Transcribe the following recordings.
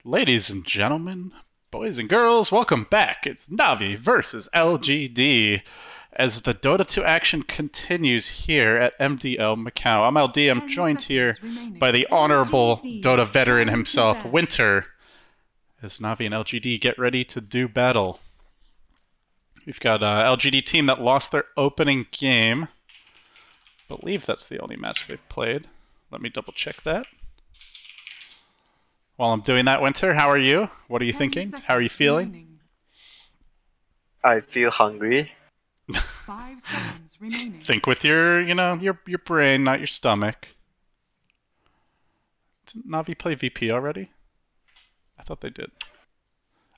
Ladies and gentlemen, boys and girls, welcome back. It's NaVi versus LGD as the Dota 2 action continues here at MDL Macau. I'm LD. I'm joined here by the honorable Dota veteran himself, Winter, as NaVi and LGD get ready to do battle. We've got an LGD team that lost their opening game. I believe that's the only match they've played. Let me double check that. While I'm doing that, Winter, how are you? What are you thinking? How are you feeling? I feel hungry. 5 seconds remaining. Think with your, your brain, not your stomach. Didn't Navi play VP already? I thought they did.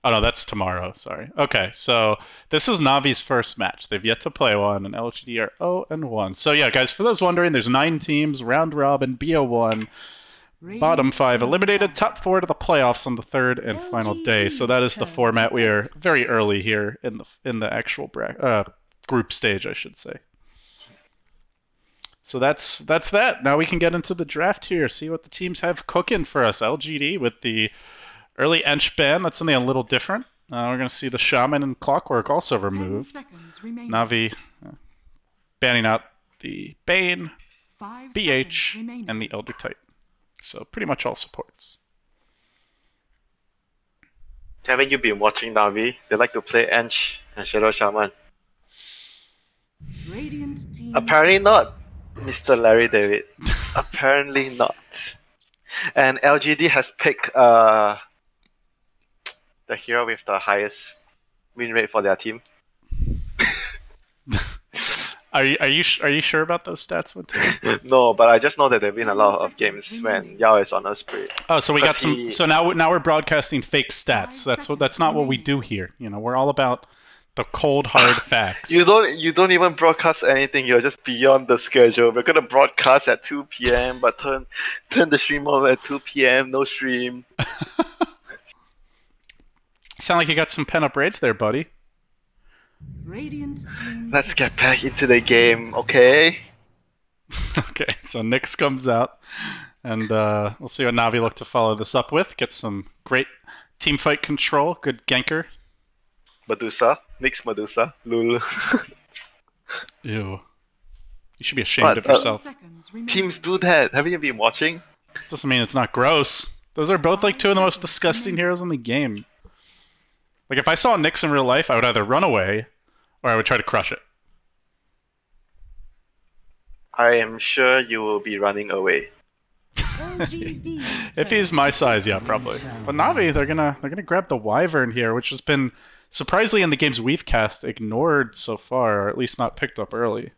Oh no, that's tomorrow, sorry. Okay, so this is Navi's first match. They've yet to play one, and LGD are 0-1. So yeah, guys, for those wondering, there's 9 teams, round robin, BO1. Bottom 5 eliminated, top 4 to the playoffs on the third and final day. So that is the format. We are very early here in the actual group stage, I should say. So that's that. Now we can get into the draft here, see what the teams have cooking for us. LGD with the early Ench ban, that's something a little different. We're going to see the Shaman and Clockwork also removed. Navi banning out the Bane, BH, and the Elder Titan. So pretty much all supports. Haven't you been watching NaVi? They like to play Ench and Shadow Shaman. Apparently not, Mr. Larry David. Apparently not. And LGD has picked the hero with the highest win rate for their team. Are you sure about those stats, Winter? No, but I just know that they win a lot of games when Yao is on a spree. Oh, so we got some. So now we're broadcasting fake stats. That's not what we do here. We're all about the cold hard facts. You don't even broadcast anything. You're just beyond the schedule. We're gonna broadcast at 2 p.m. but turn the stream on at 2 p.m. No stream. Sound like you got some pent up rage there, buddy. Let's get back into the game, okay? Okay, so Nyx comes out, and we'll see what Navi look to follow this up with. Get some great team fight control, good ganker. Medusa, Nyx Medusa, lul. Ew. You should be ashamed of yourself. Teams do that. Haven't you been watching? Doesn't mean it's not gross. Those are both like 2 of the most disgusting heroes in the game. Like if I saw Nyx in real life, I would either run away or I would try to crush it. I am sure you will be running away. If he's my size, yeah, probably. But Navi, they're gonna grab the Wyvern here, which has been surprisingly in the games we've cast ignored so far, or at least not picked up early.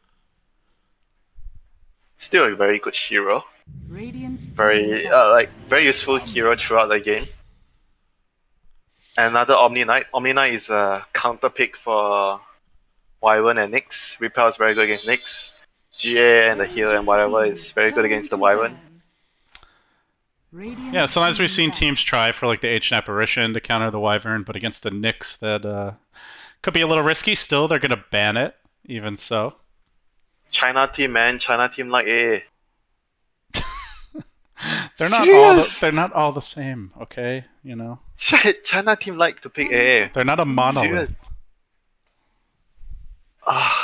Still a very good hero. Very useful hero throughout the game. Another Omni Knight. Omni Knight is a counter pick for Wyvern and Nyx. Repel is very good against Nyx. GA and the heal and whatever is very good against the Wyvern. Yeah, sometimes we've seen teams try for like the Ancient Apparition to counter the Wyvern, but against the Nyx that could be a little risky. Still, they're gonna ban it, even so. China team, man. China team like AA. They're not all the same, okay? China team like to pick AA. They're not a monolith.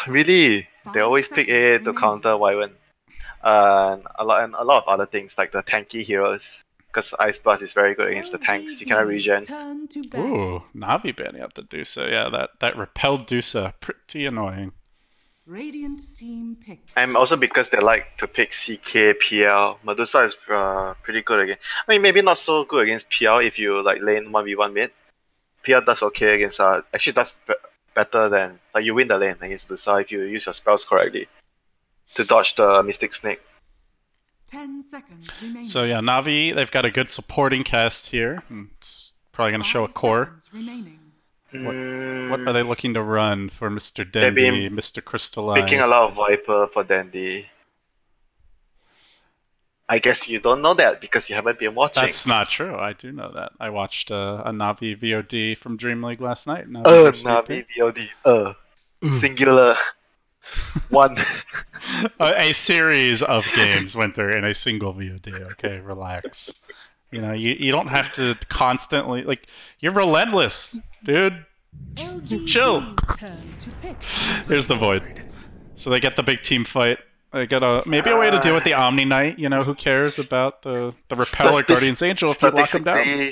Really? They always pick AA to counter Wyvern. And a lot of other things like the tanky heroes. Because Ice Blast is very good against the tanks. You cannot regen. Ooh, Navi banning out the Dusa. Yeah, that repelled Dusa. Pretty annoying. Radiant team pick. And also because they like to pick CK, PL. Medusa is pretty good against. I mean, maybe not so good against PL if you like lane 1v1 mid. PL does okay against actually does better than you win the lane against Medusa if you use your spells correctly to dodge the Mystic Snake. 10 seconds remaining. So yeah, Navi, they've got a good supporting cast here. It's probably going to show a core. What are they looking to run for Mr. Dendy, Mr. Crystallize? Picking a lot of Viper for Dendy. I guess you don't know that because you haven't been watching. That's not true. I do know that. I watched a Navi VOD from Dream League last night. Navi VOD. Singular. One. A series of games, Winter, in a single VOD. Okay, relax. You know, you don't have to constantly like. You're relentless, dude. Just chill. LGD's turn to pick. Here's the void. So they get the big team fight. They get maybe a way to deal with the Omni Knight. You know, who cares about the Repel or Guardian's Angel if you lock him down?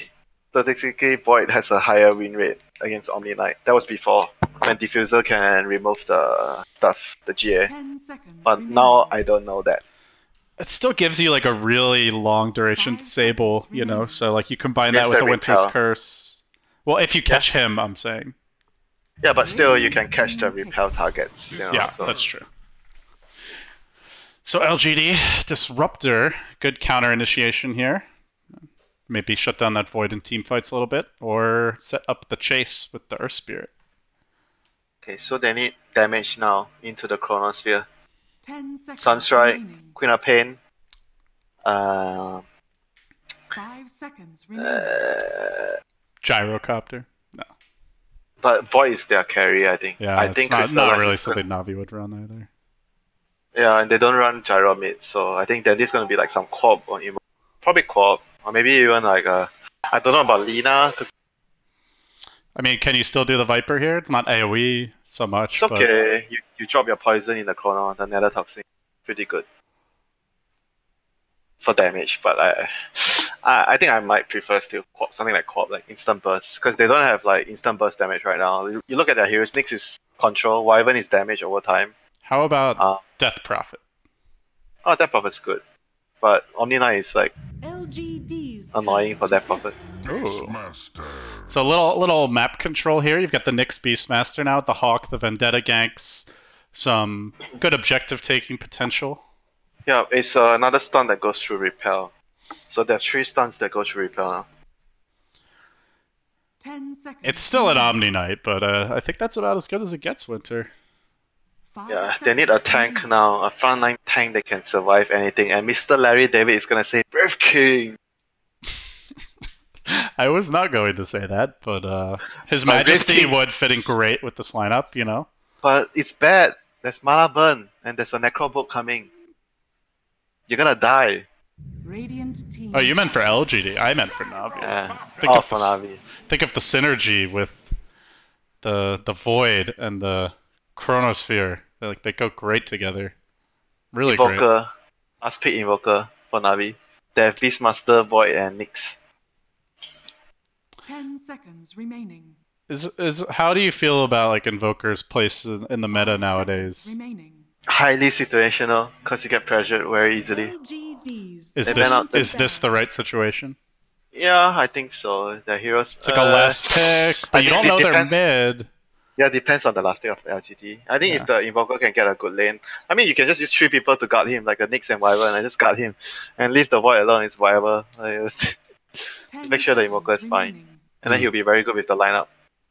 Statistically, Void has a higher win rate against Omni Knight. That was before, when Diffuser can remove the stuff, the GA. 10 seconds But remaining. now I don't know that. It still gives you like a really long duration 5 Sable, seconds you know. remaining. So like you combine Yes, that with the the Winter's Repel. Curse. Well, if you catch him, I'm saying. Yeah, but still you can catch the repel targets. You know, Yeah, so. that's true. So LGD, Disruptor, good counter initiation here. Maybe shut down that Void in team fights a little bit, or set up the chase with the Earth Spirit. Okay, so they need damage now into the Chronosphere. 10 seconds Sunstrike, remaining. Queen of Pain. Uh, 5 seconds remaining. Gyrocopter. No. but Void is their carry, I think. Yeah, I it's think not Crystallize really is good. something Navi would run either. Yeah, and they don't run Gyro mid, so I think then this is gonna be like some co-op on Evo. Probably co-op, or maybe even like I don't know about Lina, 'cause I mean, can you still do the Viper here? It's not AoE so much, it's okay. You drop your poison in the Chrono, the Nether Toxin. Pretty good. For damage, but I think I might prefer still co-op, something like co-op, like instant burst, because they don't have like instant burst damage right now. You look at their heroes, Nyx is control, Wyvern is damage over time. How about Uh, Death Prophet? oh, that Prophet's good, but Omni Knight is like LGD's annoying turn for to that pick. Prophet. Ooh. Master. So little map control here. You've got the Nyx Beastmaster now with the Hawk, the Vendetta ganks, some good objective taking potential. Yeah, it's another stun that goes through repel. So there's 3 stuns that go through repel now. 10 seconds. It's still an remaining. Omni Knight, but I think that's about as good as it gets, Winter. 5 Yeah, they need a seconds tank remaining. now, a frontline tank that can survive anything. And Mr. Larry David is gonna say, Breath King! I was not going to say that, but His But Majesty King- would fit in great with this lineup, you know? But it's bad. There's mana burn, and there's a necro book coming. You're gonna die. Radiant team. Oh, you meant for LGD. I meant for Navi. Yeah. Think Oh, of for the Navi. Think of the synergy with the Void and the Chronosphere. They go great together. Really great. Invoker. Let's pick Invoker for Navi. They have Beastmaster, Void, and Nyx. 10 seconds remaining. Is how do you feel about like Invoker's place in the meta 5 nowadays? seconds remaining. Highly situational, because you get pressured very easily. LGD's Is They this ban out the- is this the right situation? Yeah, I think so. The heroes. It's like a last pick, but you think don't it know they're depends- mid. Yeah, depends on the last pick of LGD. I think Yeah. if the Invoker can get a good lane, I mean, you can just use 3 people to guard him, like a Nyx and Wyvern, and just guard him, and leave the Void alone. It's whatever. Like, 10 make sure the seconds Invoker is fine. remaining. and then he'll be very good with the lineup.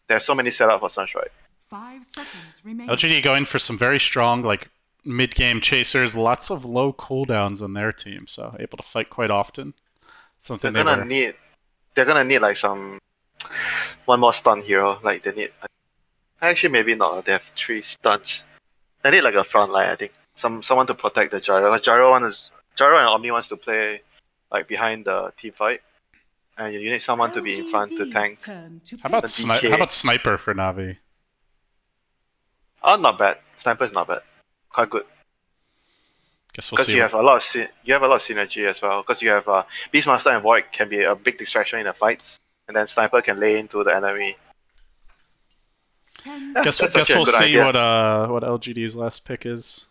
There are so many setup for Sunstrike. 5 seconds remaining. LGD going for some very strong like mid-game chasers, lots of low cooldowns on their team, so able to fight quite often. Something They're gonna need like one more stun hero. Like they need. Actually, maybe not. They have 3 stuns. They need like a front line. I think someone to protect the Gyro. Like Gyro and Omni wants to play like behind the team fight, and you need someone to be in front to LGD's tank. turn to How about pick. DK. how about Sniper for Navi? Oh, not bad. Sniper is not bad. Quite good. Guess we'll Because see. you have a lot of synergy as well. Because you have Beastmaster and Void can be a big distraction in the fights, and then Sniper can lay into the enemy. 10 Guess seconds. That's actually a we'll good see idea. what LGD's last pick is.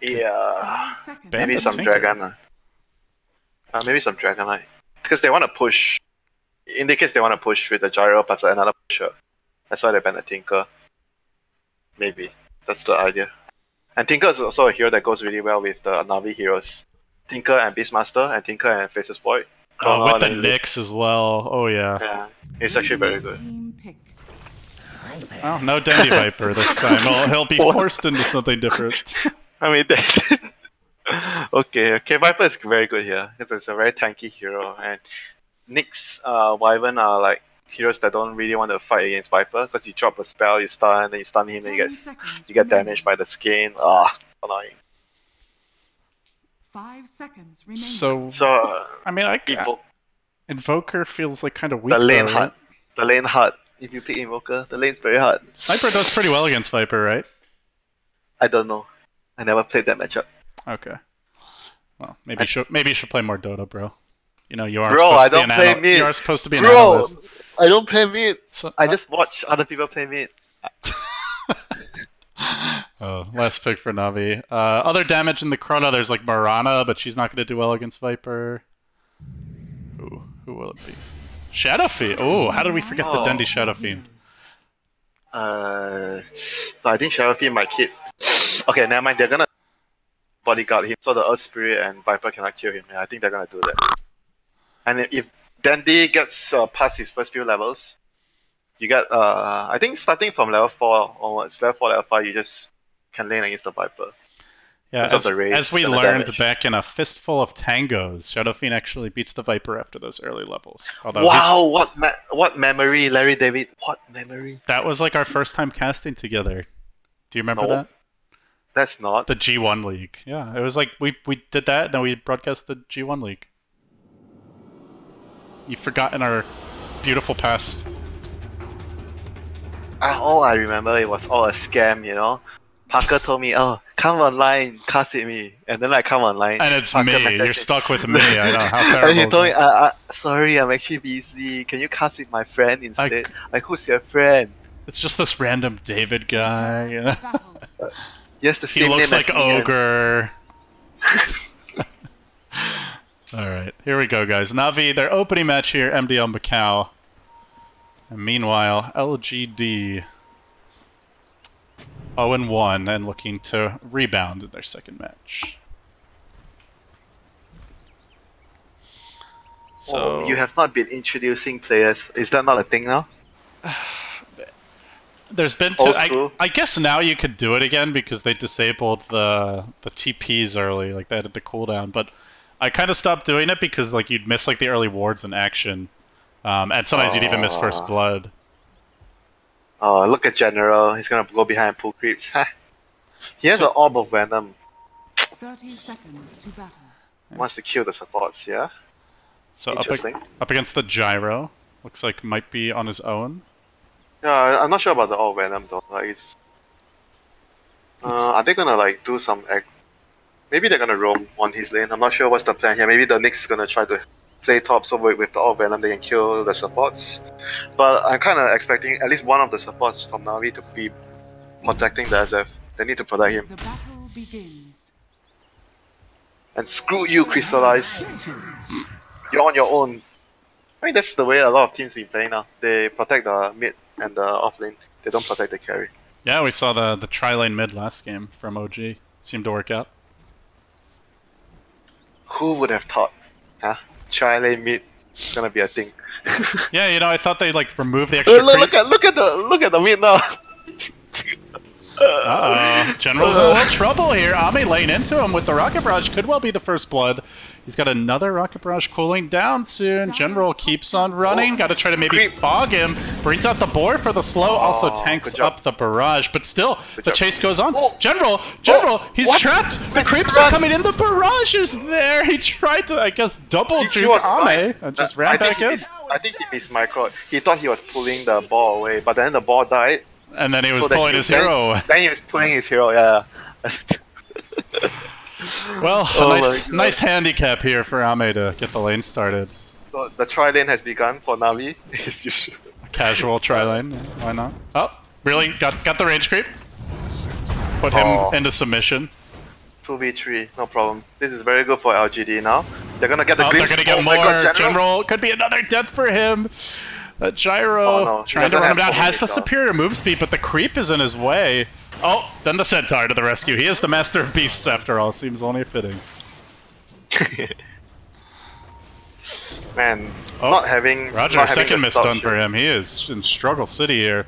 Yeah, 5 seconds. Bandit maybe some Tinker. Dragon. Maybe some Dragonite. Because they want to push. In the case they want to push with the Gyro plus another pusher. That's why they ban the Tinker. Maybe that's the idea. And Tinker is also a hero that goes really well with the Navi heroes. Tinker and Beastmaster, and Tinker and Faceless Void. Oh, with the then- Nyx as well. Oh yeah. Yeah, it's actually very Radiant good. Team pick. Oh, no Dandy Viper this time. Well, he'll be forced into something different. I mean, okay, Viper is very good here because it's a very tanky hero, and Nyx, Wyvern are like heroes that don't really want to fight against Viper because you drop a spell, you stun, then you stun him, and 10 seconds you get remaining. damaged by the skin. Ah, it's annoying. 5 seconds remaining. So So I mean, I Evo- Invoker feels like kind of weak The lane though, hard. right? The lane hard. If you pick Invoker, the lane's very hard. Sniper does pretty well against Viper, right? I don't know. I never played that matchup. Okay. Well, maybe you should play more Dota, bro. You know, you are Bro, supposed I to be don't play mid. You are supposed to be an Bro, analyst. I don't play mid. So, I just watch other people play mid. oh, last pick for Navi. Other damage in the Chrono, there's like Marana, but she's not going to do well against Viper. Who will it be? Shadowfiend. Oh, how did we forget the Dendi Shadowfiend? So I think Shadowfiend might hit. Okay, never mind. They're gonna bodyguard him, so the Earth Spirit and Viper cannot kill him. Yeah, I think they're gonna do that. And if Dendi gets past his first few levels, you get I think starting from level 4 onwards, level 4, level 5, you just can lane against the Viper. Yeah, as we learned back in a fistful of tangos, Shadowfiend actually beats the Viper after those early levels. Although wow, what memory, Larry David, what memory. That was like our first time casting together. Do you remember that? That's not. The G1 League. Yeah, it was like we did that, and then we broadcast the G1 League. You've forgotten our beautiful past. All I remember, it was all a scam, you know? Parker told me, oh, come online, cast with me. And then I come online. And it's Parker me. You're stuck with me. I know. How terrible. And he told me, sorry, I'm actually busy. Can you cast with my friend instead? Like, who's your friend? It's just this random David guy. You know? Yes, the same he looks name like as me. Ogre. Alright, here we go, guys. Navi, their opening match here, MDL Macau. And meanwhile, LGD 0-1 and looking to rebound in their second match. So you have not been introducing players. Is that not a thing now? There's been I guess now you could do it again because they disabled the TPs early, like they added the cooldown. But I kind of stopped doing it because like you'd miss like the early wards in action, and sometimes you'd even miss first blood. Oh, look at General. He's gonna go behind and pull creeps. He has an orb of venom. 30 seconds to battle. Wants to kill the supports, yeah? So up against the Gyro. Looks like might be on his own. Yeah, I'm not sure about the orb venom though. Like, are they gonna like do some maybe they're gonna roam on his lane. I'm not sure what's the plan here. Maybe the Nyx is gonna try to play top so with the orb venom they can kill the supports. But I'm kinda expecting at least one of the supports from Navi to be protecting the SF. They need to protect him. The battle begins. And screw you, Crystallize. You're on your own. I mean, that's the way a lot of teams been playing now. They protect the mid and the off lane. They don't protect the carry. Yeah, we saw the tri-lane mid last game from OG. Seemed to work out. Who would have thought? Huh? Tri-lane mid is gonna be a thing. Yeah, you know, I thought they'd like remove the extra look at the mid now. Uh-oh. General's in a little trouble here. Ame laying into him with the Rocket Barrage. Could well be the first blood. He's got another Rocket Barrage cooling down soon. General keeps on running. Got to try to maybe fog him. Brings out the board for the slow. Also tanks up the barrage. But still, the chase goes on. General, he's trapped. The creeps are coming in. The barrage is there. He tried to, I guess, double juke Ame and just ran back in. I think he missed micro. He thought he was pulling the ball away, but then the ball died. And then he was pulling his hero. Then he was pulling his hero, yeah. Well, nice handicap here for Ame to get the lane started. So the tri-lane has begun for Navi. Casual tri-lane, why not? Oh, really? Got the range creep? Put him into submission. 2v3, no problem. This is very good for LGD now. They're gonna get the glimpse. They're gonna get more. God, General could be another death for him. That Gyro trying to run him down has the superior move speed, but the creep is in his way. Oh, then the Centaur to the rescue. He is the master of beasts after all. Seems only fitting. Man, not having Roger, second miss done for him. He is in struggle city here.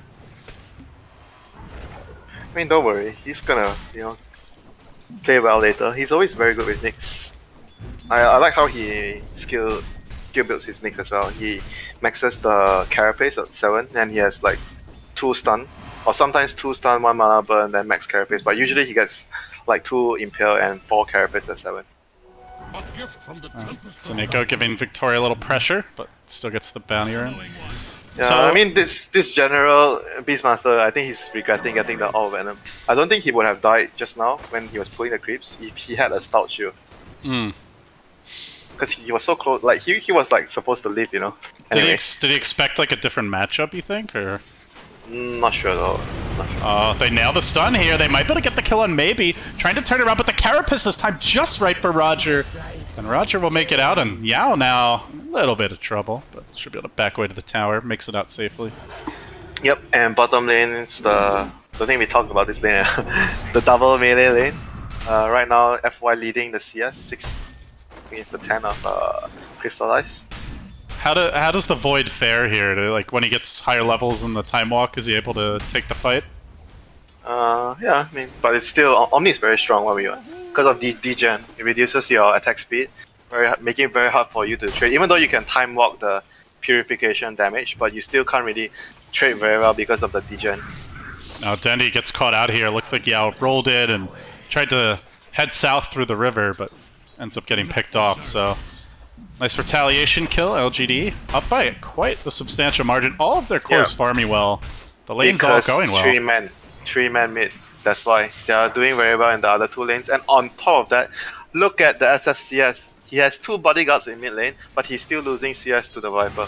I mean, don't worry. He's gonna, play well later. He's always very good with Nyx. I like how he skill builds his Nyx as well. He maxes the carapace at 7 and he has like 2 stun, or sometimes 2 stun, 1 mana burn, then max carapace, but usually he gets like 2 impale and 4 carapace at 7. Soneko giving Victoria a little pressure, but still gets the bounty in. Yeah, So, I mean, this general Beastmaster, I think he's regretting getting the All Venom. I don't think he would have died just now when he was pulling the creeps if he had a stout shield. Because he was so close, like he was like supposed to live, you know. Anyway. Did he expect like a different matchup, you think, or? Not sure though. Not sure. They nail the stun here. They might be able to get the kill on Maybe. Trying to turn it around, but the Carapace this time just right for Roger. And Roger will make it out, and Yao now a little bit of trouble, but should be able to back away to the tower, makes it out safely. Yep, and bottom lane is the thing we talked about this lane, the double melee lane. Right now, FY leading the CS 6 against the 10 of Crystallize. How does the Void fare here? Like when he gets higher levels in the Time Walk, is he able to take the fight? Yeah, I mean, but it's still Omni is very strong when we because of the degen. It reduces your attack speed, making it very hard for you to trade. Even though you can time walk the purification damage, but you still can't really trade very well because of the degen. Now Dendy gets caught out here. Looks like Yao rolled it and tried to head south through the river, but ends up getting picked off. So nice retaliation kill. LGD up by quite the substantial margin. All of their cores farming well. The lanes because all going well. Three man mid. That's why they are doing very well in the other two lanes. And on top of that, look at the SFCS. He has 2 bodyguards in mid lane, but he's still losing CS to the Viper.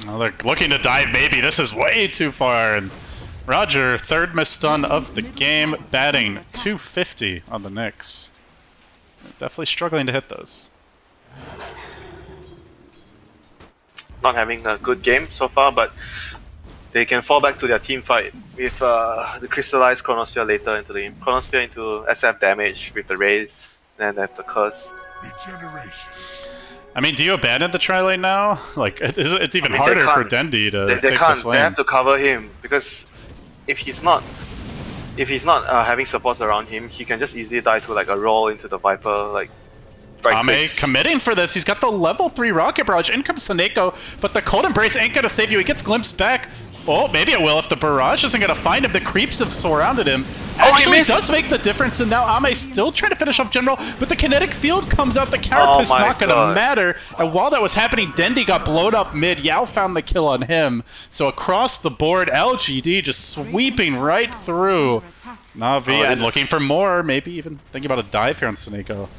Well, they're looking to dive Maybe. This is way too far. And Roger, third miss stun of the game, batting 250 on the Nyx. Definitely struggling to hit those. Not having a good game so far, but they can fall back to their team fight with the Crystallized Chronosphere later into the game. Chronosphere into SF damage with the Raze, and then they have the Curse. Regeneration. I mean, do you abandon the tri-lane now? Like, it's even harder for Dendy to they take can't. this lane. They have to cover him, because if he's not having supports around him, he can just easily die to like a roll into the Viper, like Ame committing for this. He's got the level 3 Rocket Barrage. In comes Soneko, but the Cold Embrace ain't gonna save you. He gets glimpsed back. Oh, maybe it will if the barrage isn't going to find him. The creeps have surrounded him. Actually, it does make the difference, and now Ame's still trying to finish off General, but the kinetic field comes out. The Carapace not going to matter. And while that was happening, Dendy got blown up mid. Yao found the kill on him. So across the board, LGD just sweeping right through NaVi and looking for more. Maybe even thinking about a dive here on Soneko.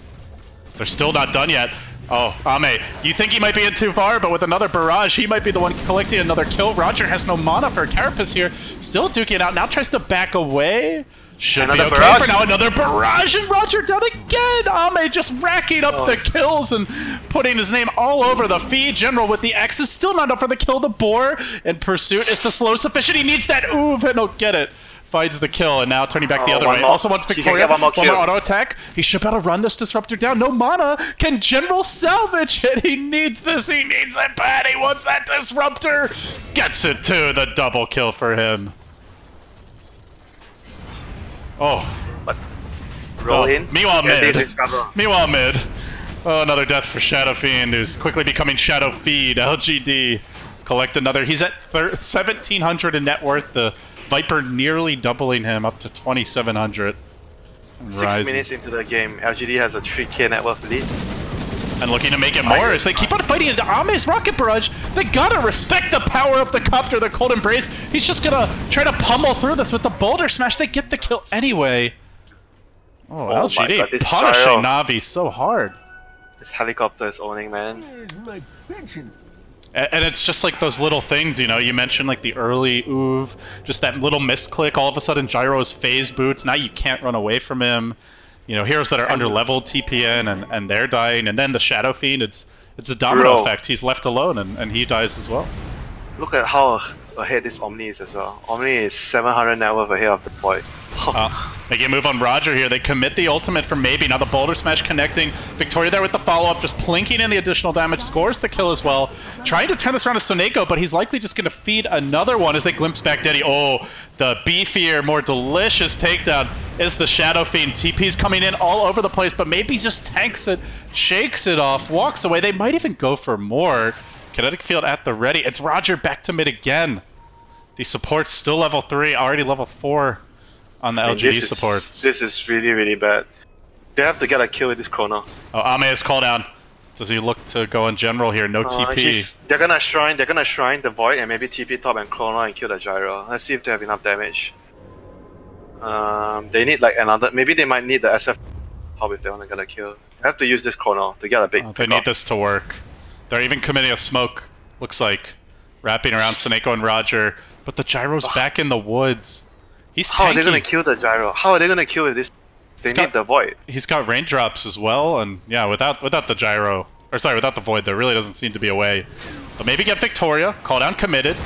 They're still not done yet. Oh, Ame, you think he might be in too far, but with another barrage, he might be the one collecting another kill. Roger has no mana for Carapace here. Still duking it out. Now tries to back away. Should be okay for now. Another barrage, and Roger down again. Ame just racking up the kills and putting his name all over the feed. General with the X is still not enough for the kill. The boar in pursuit is the slow sufficient. He needs that oof, and he'll get it. Finds the kill, and now turning back the other way. Also wants Victoria. One more auto attack. He should be able to run this Disruptor down. No mana. Can General salvage it? He needs this. He needs it bad. He wants that Disruptor. Gets it too. The double kill for him. Oh. But roll in. Meanwhile, mid. Oh, another death for Shadow Fiend, who's quickly becoming Shadow Feed. LGD. Collect another. He's at 1,700 in net worth. The Viper nearly doubling him up to 2,700. 6 minutes into the game, LGD has a 3k net worth lead. And looking to make it more as they keep on fighting into Ame's Rocket Barrage. They gotta respect the power of the Copter, the Cold Embrace. He's just gonna try to pummel through this with the Boulder Smash. They get the kill anyway. Oh, LGD God, punishing NaVi so hard. This helicopter is owning, man. And it's just like those little things, you know, you mentioned like the early oov, just that little misclick, all of a sudden Gyro's phase boots, now you can't run away from him. You know, heroes that are under-leveled TPN and they're dying, and then the Shadow Fiend, it's a domino effect. He's left alone and he dies as well. Look at how ahead this Omni is as well. Omni is 700 net worth ahead of the boy. Making a move on Roger here. They commit the ultimate for Maybe. Now the Boulder Smash connecting. Victoria there with the follow-up, just plinking in the additional damage. Scores the kill as well. Trying to turn this around to Soneko, but he's likely just going to feed another one as they glimpse back Dendy. Oh, the beefier, more delicious takedown is the Shadow Fiend. TP's coming in all over the place, but Maybe just tanks it, shakes it off, walks away. They might even go for more. Kinetic field at the ready. It's Roger back to mid again. The support's still level 3, already level 4 on the LGD supports. This is really, really bad. They have to get a kill with this Chrono. Oh, Ame is call down. Does he look to go in general here? No TP. They're gonna shrine the Void and maybe TP top and Chrono and kill the Gyro. Let's see if they have enough damage. They need like another. Maybe they might need the SF top if they want to get a kill. They have to use this Chrono to get a big. They need this to work. They're even committing a smoke. Looks like wrapping around Seneko and Roger, but the Gyro's back in the woods. He's tanky. How are they gonna kill the Gyro? How are they gonna kill this? They need the Void. He's got raindrops as well, and yeah, without the Gyro, or sorry, without the Void, there really doesn't seem to be a way. But maybe get Victoria, call down committed.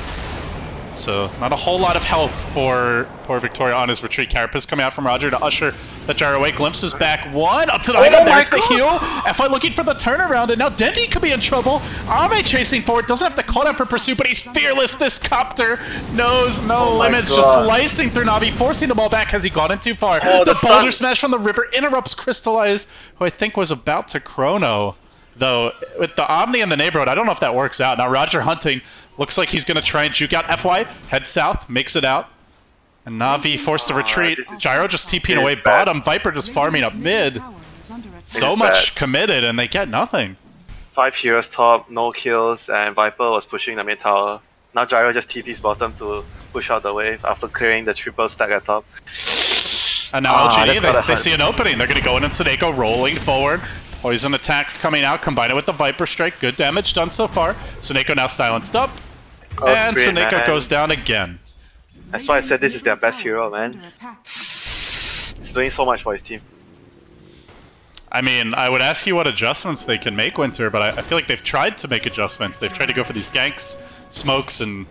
So not a whole lot of help for poor Victoria on his retreat. Carapace coming out from Roger to usher the Gyro away. Glimpses back one, up to the item, there's the heal. FI looking for the turnaround, and now Dendi could be in trouble. Ame chasing forward, doesn't have to call down for pursuit, but he's fearless. This copter knows no limits, just slicing through NaVi, forcing the ball back. Has he gone in too far? The boulder smash from the river interrupts Crystallize, who I think was about to chrono. Though, with the Omni in the neighborhood, I don't know if that works out. Now Roger hunting, looks like he's going to try and juke out FY, head south, makes it out. And NaVi forced to retreat. Gyro just TPing away bottom, Viper just farming up mid. So much committed, and they get nothing. 5 heroes top, no kills, and Viper was pushing the mid tower. Now Gyro just TP's bottom to push out the wave after clearing the triple stack at top. And now LGD, they see an opening. They're going to go in and Seneko rolling forward. Poison attacks coming out, combine it with the Viper Strike. Good damage done so far. Seneko now silenced up. And Seneko goes down again. That's why I said this is their best hero, man. He's doing so much for his team. I mean, I would ask you what adjustments they can make, Winter, but I feel like they've tried to make adjustments. They've tried to go for these ganks, smokes, and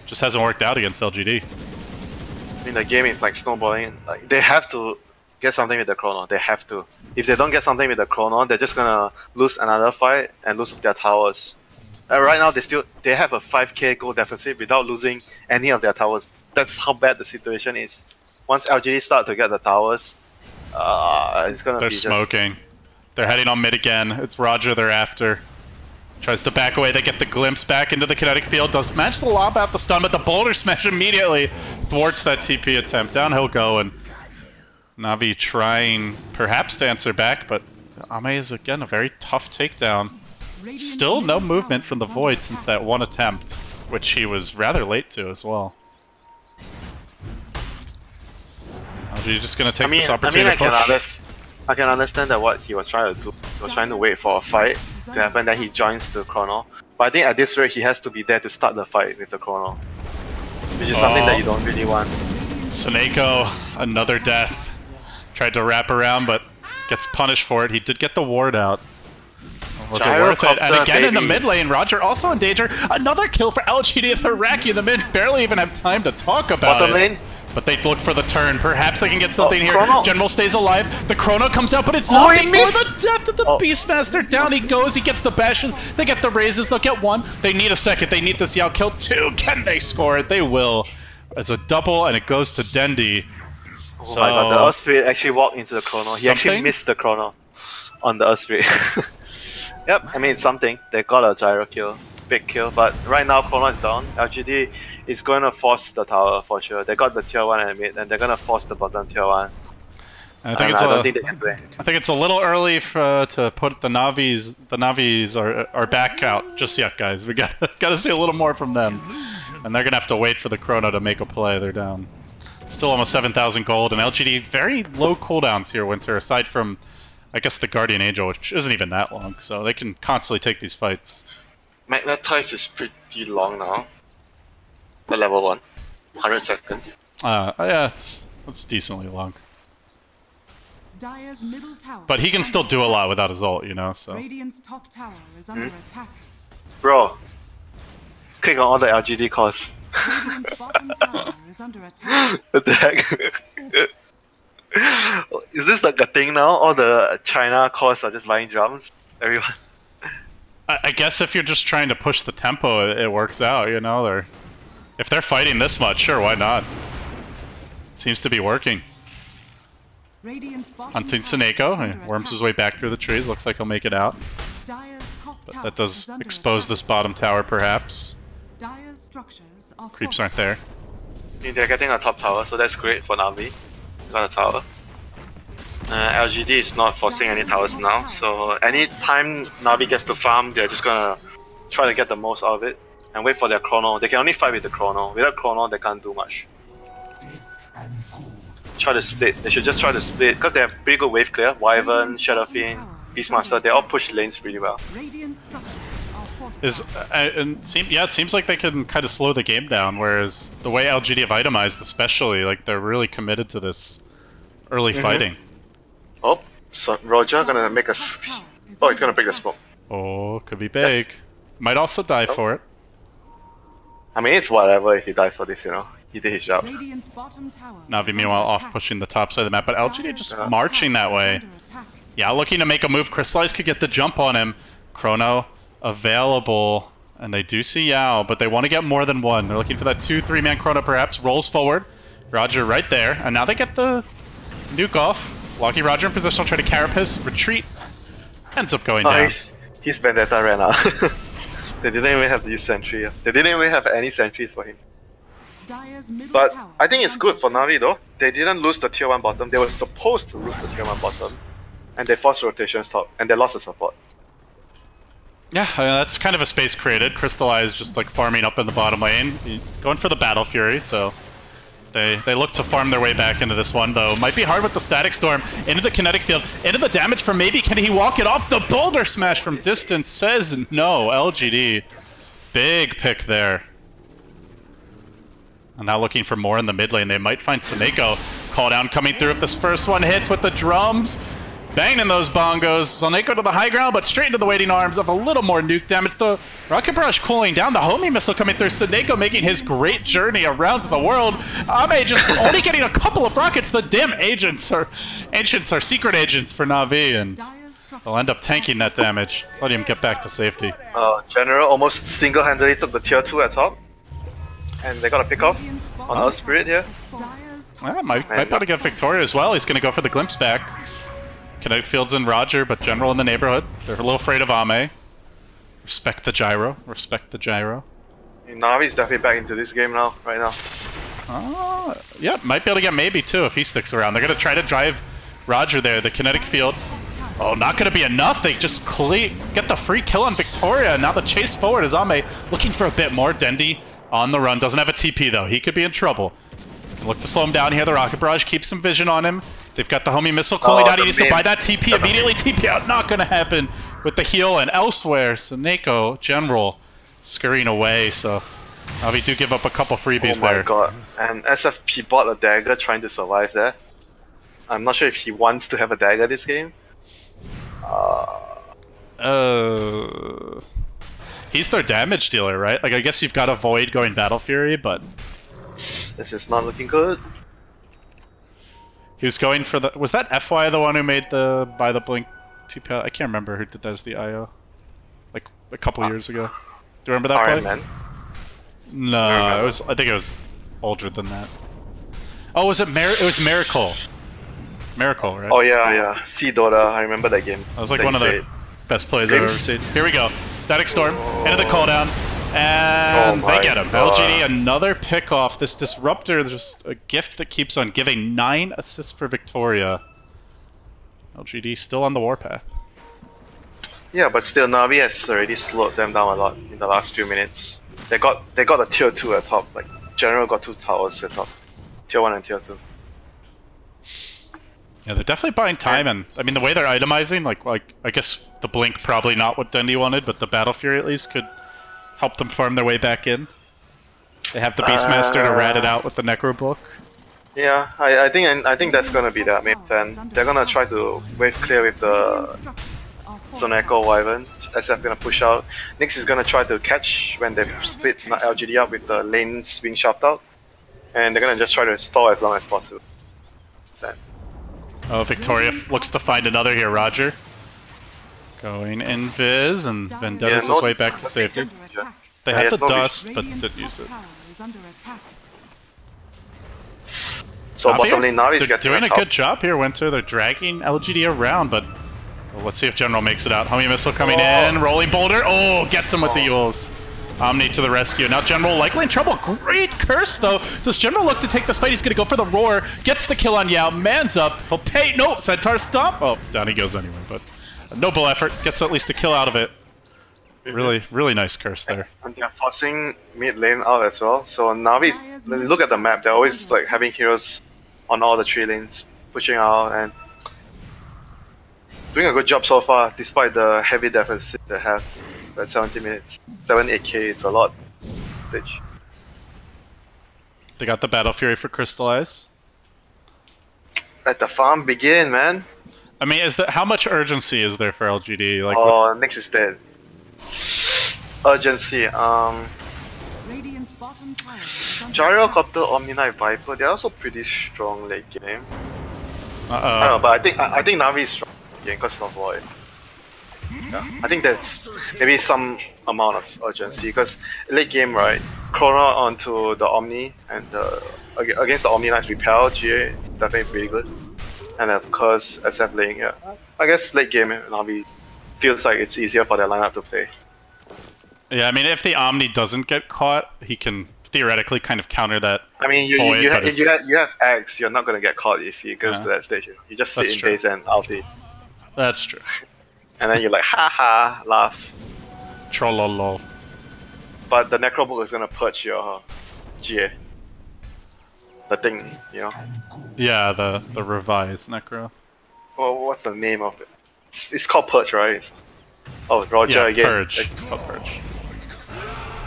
just hasn't worked out against LGD. I mean, the game is like snowballing. Like, they have to get something with the Chrono. They have to. If they don't get something with the Chrono, they're just gonna lose another fight and lose their towers. Right now, they have a 5k gold deficit without losing any of their towers. That's how bad the situation is. Once LGD start to get the towers, it's gonna be They're smoking. They're heading on mid again. It's Roger they're after. Tries to back away. They get the glimpse back into the kinetic field. Does match the lob out the stun, but the boulder smash immediately thwarts that TP attempt. Down he'll go, and NaVi trying perhaps to answer back, but Ame is again a very tough takedown. Still no movement from the Void since that one attempt, which he was rather late to as well. LG just gonna take this opportunity to push. I can understand that what he was trying to do. He was trying to wait for a fight to happen, then he joins the Chrono. But I think at this rate, he has to be there to start the fight with the Chrono, which is something that you don't really want. Seneko, another death. Tried to wrap around, but gets punished for it. He did get the ward out. Was it worth it? And again in the mid lane, Roger also in danger. Another kill for LGD with Iraqi in the mid. Barely even have time to talk about Bottom lane. But they look for the turn. Perhaps they can get something here. Chrono. General stays alive. The Chrono comes out, but it's not before the death of the Beastmaster. Down he goes. He gets the bashes. They get the raises. They'll get one. They need a second. They need this Yao kill. Two. Can they score it? They will. It's a double, and it goes to Dendi. Oh my god, the Earth Spirit actually walked into the Chrono. He actually missed the Chrono on the Earth Spirit. Yep, I mean, it's something. They got a Gyro kill. Big kill, but right now Chrono is down. LGD is going to force the tower for sure. They got the tier 1 and mid, and they're going to force the bottom tier 1. I think it's a little early to put the Navis. The Navis are back out just yet, guys. We got to see a little more from them, and they're gonna have to wait for the Chrono to make a play. They're down. Still almost 7,000 gold, and LGD very low cooldowns here, Winter, aside from, I guess, the Guardian Angel, which isn't even that long, so they can constantly take these fights. Magnetize is pretty long now. The level 1. 100 seconds. Yeah, it's decently long. Dire's middle tower But he can still do a lot without his ult, you know, so... Radiant's top tower is under attack. Bro, click on all the LGD cores. Radiant's bottom tower is under attack. What the heck? Is this like a thing now? All the China cores are just buying drums? Everyone. I guess if you're just trying to push the tempo, it works out, you know? If they're fighting this much, sure, why not? Seems to be working. Hunting Seneko, he worms his way back through the trees, looks like he'll make it out. But that does expose this bottom tower, perhaps. Creeps aren't there. I mean, they're getting a top tower, so that's great for NaVi. Got a tower. LGD is not forcing any towers now, so any time NaVi gets to farm, they're just gonna try to get the most out of it and wait for their chrono. They can only fight with the chrono. Without chrono, they can't do much. Try to split. They should just try to split because they have pretty good wave clear. Wyvern, Shadow Fiend, Beastmaster, they all push lanes really well. It seems like they can kind of slow the game down. Whereas the way LGD have itemized, especially, like they're really committed to this early fighting. Oh, so Roger gonna make a. Oh, he's gonna break the smoke. Oh, could be big. Yes. Might also die for it. I mean, it's whatever if he dies for this, you know. He did his job. NaVi meanwhile off pushing the top side of the map, but LGD just marching that way. Yeah, looking to make a move. Crystallize could get the jump on him. Chrono available, and they do see Yao, but they want to get more than one. They're looking for that 2-3 man Chrono perhaps. Rolls forward. Roger right there, and now they get the nuke off. Lucky Roger in position, try to carapace, retreat. Ends up going down. His Vendetta ran out. They didn't even have to use sentry. They didn't even have any sentries for him. But I think it's good for NaVi though. They didn't lose the tier 1 bottom. They were supposed to lose the tier 1 bottom. And they forced rotations top, and they lost the support. Yeah, I mean, that's kind of a space created. Crystallize just like farming up in the bottom lane. He's going for the Battle Fury, so they look to farm their way back into this one, though. Might be hard with the Static Storm. Into the kinetic field, into the damage from maybe. Can he walk it off? The Boulder Smash from distance says no. LGD. Big pick there. And now looking for more in the mid lane. They might find Soneko. Call down coming through if this first one hits with the drums. Banging those bongos. Soneko to the high ground, but straight into the waiting arms of a little more nuke damage. The Rocket Barrage cooling down. The homing missile coming through. Soneko making his great journey around the world. Ame just only getting a couple of rockets. The dim agents are secret agents for NaVi, and they'll end up tanking that damage. Let him get back to safety. General almost single-handedly took the tier 2 at top. And they got a pick off on our Spirit here. Yeah, might be able to get Victoria as well. He's going to go for the glimpse back. Kinetic Field's in Roger, but General in the neighborhood. They're a little afraid of Ame. Respect the gyro. Respect the gyro. NaVi's definitely back into this game now, right now. Yeah, might be able to get maybe too if he sticks around. They're going to try to drive Roger there. The Kinetic Field. Oh, not going to be enough. They just get the free kill on Victoria. Now the chase forward is Ame looking for a bit more. Dendi on the run. Doesn't have a TP though. He could be in trouble. Look to slow him down here. The Rocket Barrage keeps some vision on him. They've got the homing missile cooling down. He needs to buy that TP immediately. TP out. Not going to happen with the heal. And elsewhere, Soneko, General, scurrying away. So NaVi do give up a couple freebies there. Oh my god. And SFP bought a dagger trying to survive there. I'm not sure if he wants to have a dagger this game. He's their damage dealer, right? Like, I guess you've got Void going Battle Fury, but this is not looking good. He was going for the... Was that FY the one who made the buy the blink TP? I can't remember who did that as the IO. Like a couple years ago. Do you remember that play? Man. No, it was. I think it was older than that. Oh, was it it was Miracle. Miracle, right? Oh yeah, yeah. Sea Dota. I remember that game. That was like one of the best plays I've ever seen. Here we go. Static Storm into the cooldown. And they get him. LGD, another pick off. This Disruptor, just a gift that keeps on giving. 9 assists for Victoria. LGD still on the warpath. Yeah, but still, NaVi has already slowed them down a lot in the last few minutes. They got a tier 2 at top. Like General got 2 towers at top, tier 1 and tier 2. Yeah, they're definitely buying time, and I mean the way they're itemizing, like I guess the blink probably not what Dendi wanted, but the Battle Fury at least could help them farm their way back in. They have the Beastmaster to rat it out with the Necro Book. Yeah, I think that's gonna be their main plan. They're gonna try to wave clear with the Soneko Wyvern. SF gonna push out. Nyx is gonna try to catch when they split LGD up with the lanes being shoved out, and they're gonna just try to stall as long as possible. Then. Oh, Victoria looks to find another here. Roger going invis, and Vendetta's his way back to safety. They had the dust, but didn't use it. So bottom lane NaVi's they're doing a good job here, Winter. They're dragging LGD around, but well, let's see if General makes it out. Homing missile coming in, rolling boulder. Oh, gets him with the Yules. Omni to the rescue. Now General likely in trouble. Great curse, though. Does General look to take this fight? He's going to go for the roar. Gets the kill on Yao. Man's up. He'll pay. No, Centaur stomp. Oh, down he goes anyway, but a noble effort. Gets at least a kill out of it. Really, really nice curse there. And they're forcing mid lane out as well. So NaVi, when you look at the map, they're always like having heroes on all the 3 lanes, pushing out and doing a good job so far, despite the heavy deficit they have at 70 minutes. 7-8k is a lot. Stage. They got the Battle Fury for Crystallize. Let the farm begin, man. I mean, how much urgency is there for LGD? Like, oh, Nyx is dead. Urgency. Radiant's bottom tower is under Gyrocopter, Omni-Knight, Viper, they're also pretty strong late game. I don't know, but I think Navi is strong again because of Void. Yeah, I think that's maybe some amount of urgency because late game, right? Chrono onto the Omni and against the Omni Knight's Repel, GA is definitely pretty good. And of course, SF lane, yeah. I guess late game Navi feels like it's easier for their lineup to play. Yeah, I mean, if the Omni doesn't get caught, he can theoretically kind of counter that. I mean, Void, you have Axe, you're not gonna get caught if he goes to that stage. You just sit in base and ulti. That's true. And then you're like, haha, laugh. Trollolol. But the Necrobook is gonna purge your GA. The thing, you know? Yeah, the revised Necro. Well, what's the name of it? It's called Purge, right? Oh, Roger Yeah, again. Purge. It's called Purge.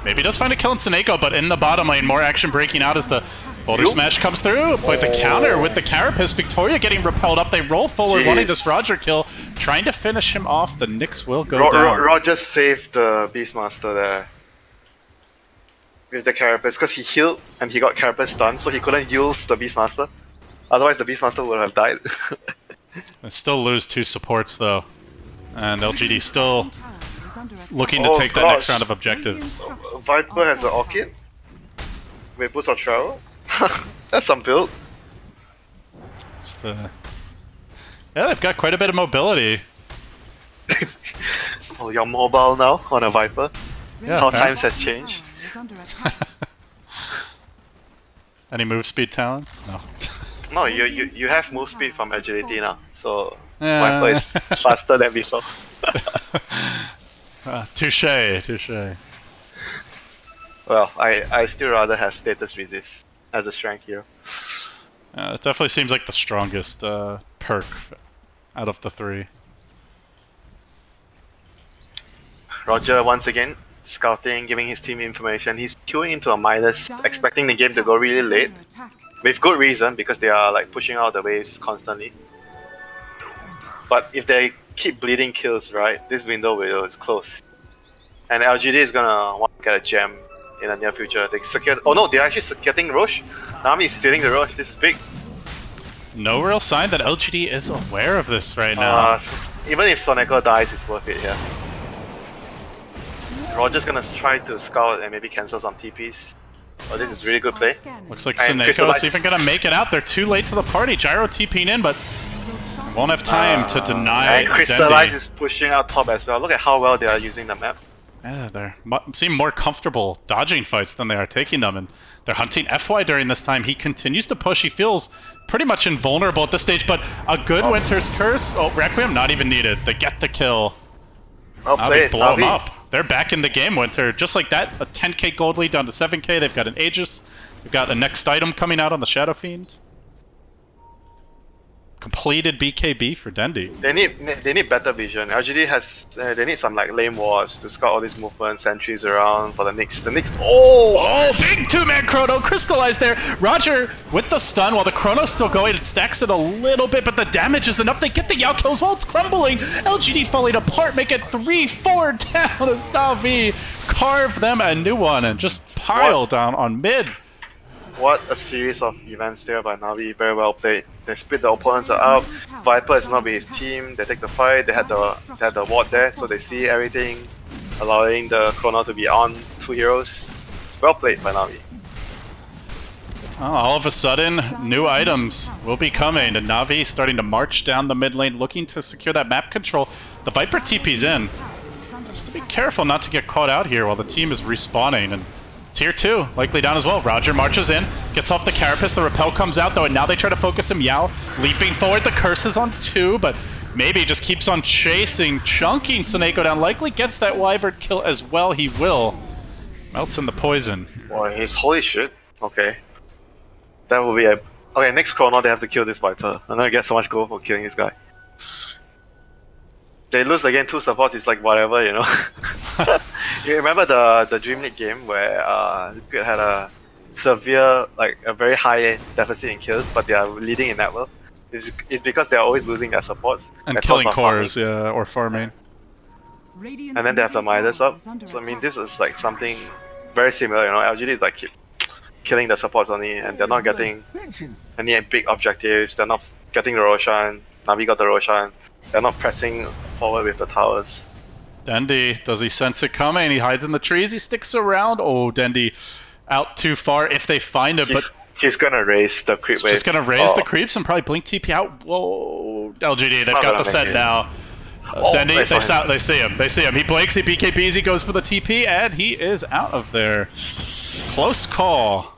Maybe he does find a kill in Seneko, but in the bottom lane, more action breaking out as the Boulder Smash comes through. But the counter with the Carapace, Victoria getting repelled up. They roll forward, wanting this Roger kill, trying to finish him off. The Nyx will go down. Roger saved the Beastmaster there with the Carapace because he healed and he got Carapace stunned, so he couldn't use the Beastmaster. Otherwise, the Beastmaster would have died. They still lose 2 supports though, and LGD still tower is under attack. looking to take that next round of objectives. Viper has an Orchid. Wait, boost of travel? That's some build. It's yeah, they've got quite a bit of mobility. Oh, you're mobile now on a Viper. Yeah, How apparently. times has changed. Tower is under attack. Any move speed talents? No. No, you have move speed from agility now, so Yeah. Viper is faster than before. Touche, touche. Well, I still rather have status resist as a strength hero. It definitely seems like the strongest perk out of the 3. Roger once again scouting, giving his team information. He's queuing into a minus, expecting the game to go really late. With good reason, because they are like pushing out the waves constantly. But if they keep bleeding kills, right, this window will close. And LGD is gonna want to get a gem in the near future. They secure. Oh no, they're actually getting Roche. Nami is stealing the Roche. This is big. No real sign that LGD is aware of this right now. Even if Soneko dies, it's worth it here. Roger's gonna try to scout and maybe cancel some TPs. Oh, this is really good play. Looks like And Seneco's even gonna make it out. They're too late to the party. Gyro TPing in, but won't have time to deny And Crystallize Dendi. is pushing out top as well. Look at how well they are using the map. Yeah, they seem more comfortable dodging fights than they are taking them, and they're hunting FY during this time. He continues to push. He feels pretty much invulnerable at this stage, but a good Winter's Curse. Oh, Requiem not even needed. They get the kill. Well Now played, they blow him Navi. up. They're back in the game, Winter. Just like that, a 10k gold lead down to 7k. They've got an Aegis. They've got a next item coming out on the Shadow Fiend. Completed BKB for Dendi. They need better vision. LGD has they need some like lane wars to scout all these movements, sentries around for the Nyx. The Nyx. Oh, big 2-man Chrono crystallized there. Roger with the stun while the Chrono's still going. It stacks it a little bit, but the damage is enough. They get the Yao kills while it's crumbling. LGD falling apart, make it 3-4 down as NaVi carve them a new one and just pile down on mid. What a series of events there by Navi. Very well played. They split the opponents out. Viper is not with his team. They take the fight. They had the ward there, so they see everything, allowing the Chrono to be on 2 heroes. Well played by Navi. All of a sudden, new items will be coming, and NaVi starting to march down the mid lane, looking to secure that map control. The Viper TP's in. is under Just to be attack. careful not to get caught out here while the team is respawning. And Tier 2 likely down as well. Roger marches in, gets off the carapace. The repel comes out though, and now they try to focus him. Yao leaping forward. The curse is on 2, but maybe just keeps on chasing, chunking Seneko down. Likely gets that Wyvern kill as well. He will. Melts in the poison. Boy, he's holy shit. Okay. That will be a... Okay, next Chrono they have to kill this Viper. I'm gonna get so much gold for killing this guy. They lose again 2 supports, it's like whatever, you know. You remember the Dream League game where Liquid had a severe, like a very high deficit in kills, but they are leading in network? It's because they are always losing their supports. And killing cores, yeah, or farming. Radiant's And then they have the middle Midas tower up. is under So I mean, attack. this is like something very similar, you know. LGD is like keep killing the supports only, and they're not getting any big objectives. They're not getting the Roshan. NaVi got the Roshan. They're not pressing forward with the towers. Dendy, does he sense it coming? He hides in the trees, he sticks around. Oh, Dendy out too far if they find him, but He's gonna raise the creep he's wave. just gonna raise the Oh. creeps and probably blink TP out. Whoa, LGD, they've not got gonna the set make it. now. Oh, Dendy, they saw him. they see him. They see him. He blinks, he BKBs, he goes for the TP, and he is out of there. Close call.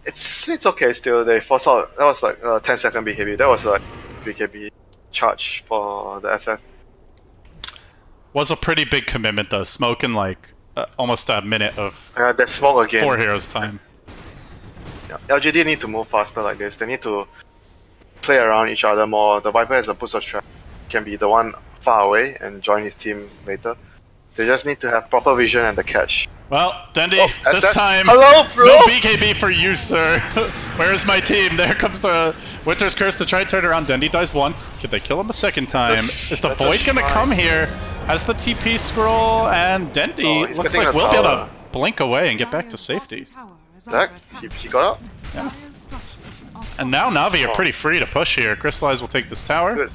It's okay still. They force out. That was like 10-second BKB. That was like BKB charge for the SF. Was a pretty big commitment though, smoking like almost a minute of They smoke again. 4 heroes time. Yeah. LGD need to move faster like this. They need to play around each other more. The Viper has a boost of trap. Can be the one far away and join his team later. They just need to have proper vision and the catch. Well, Dendy, Oh, this SF. time, Hello, bro! no BKB for you, sir. Where's my team? There comes the Winter's Curse to try and turn around. Dendy dies once. Could they kill him a second time? Is the That's a Void gonna shrine. come here? Has the TP scroll, and Oh, Dendy he's looks getting like a we'll be able tower. to blink away and get back to Dire's safety. bottom tower is Zach, under attack. he got up. Dire's structures are And now Navi are Oh. pretty free to push here. Crystallize will take this tower. Good.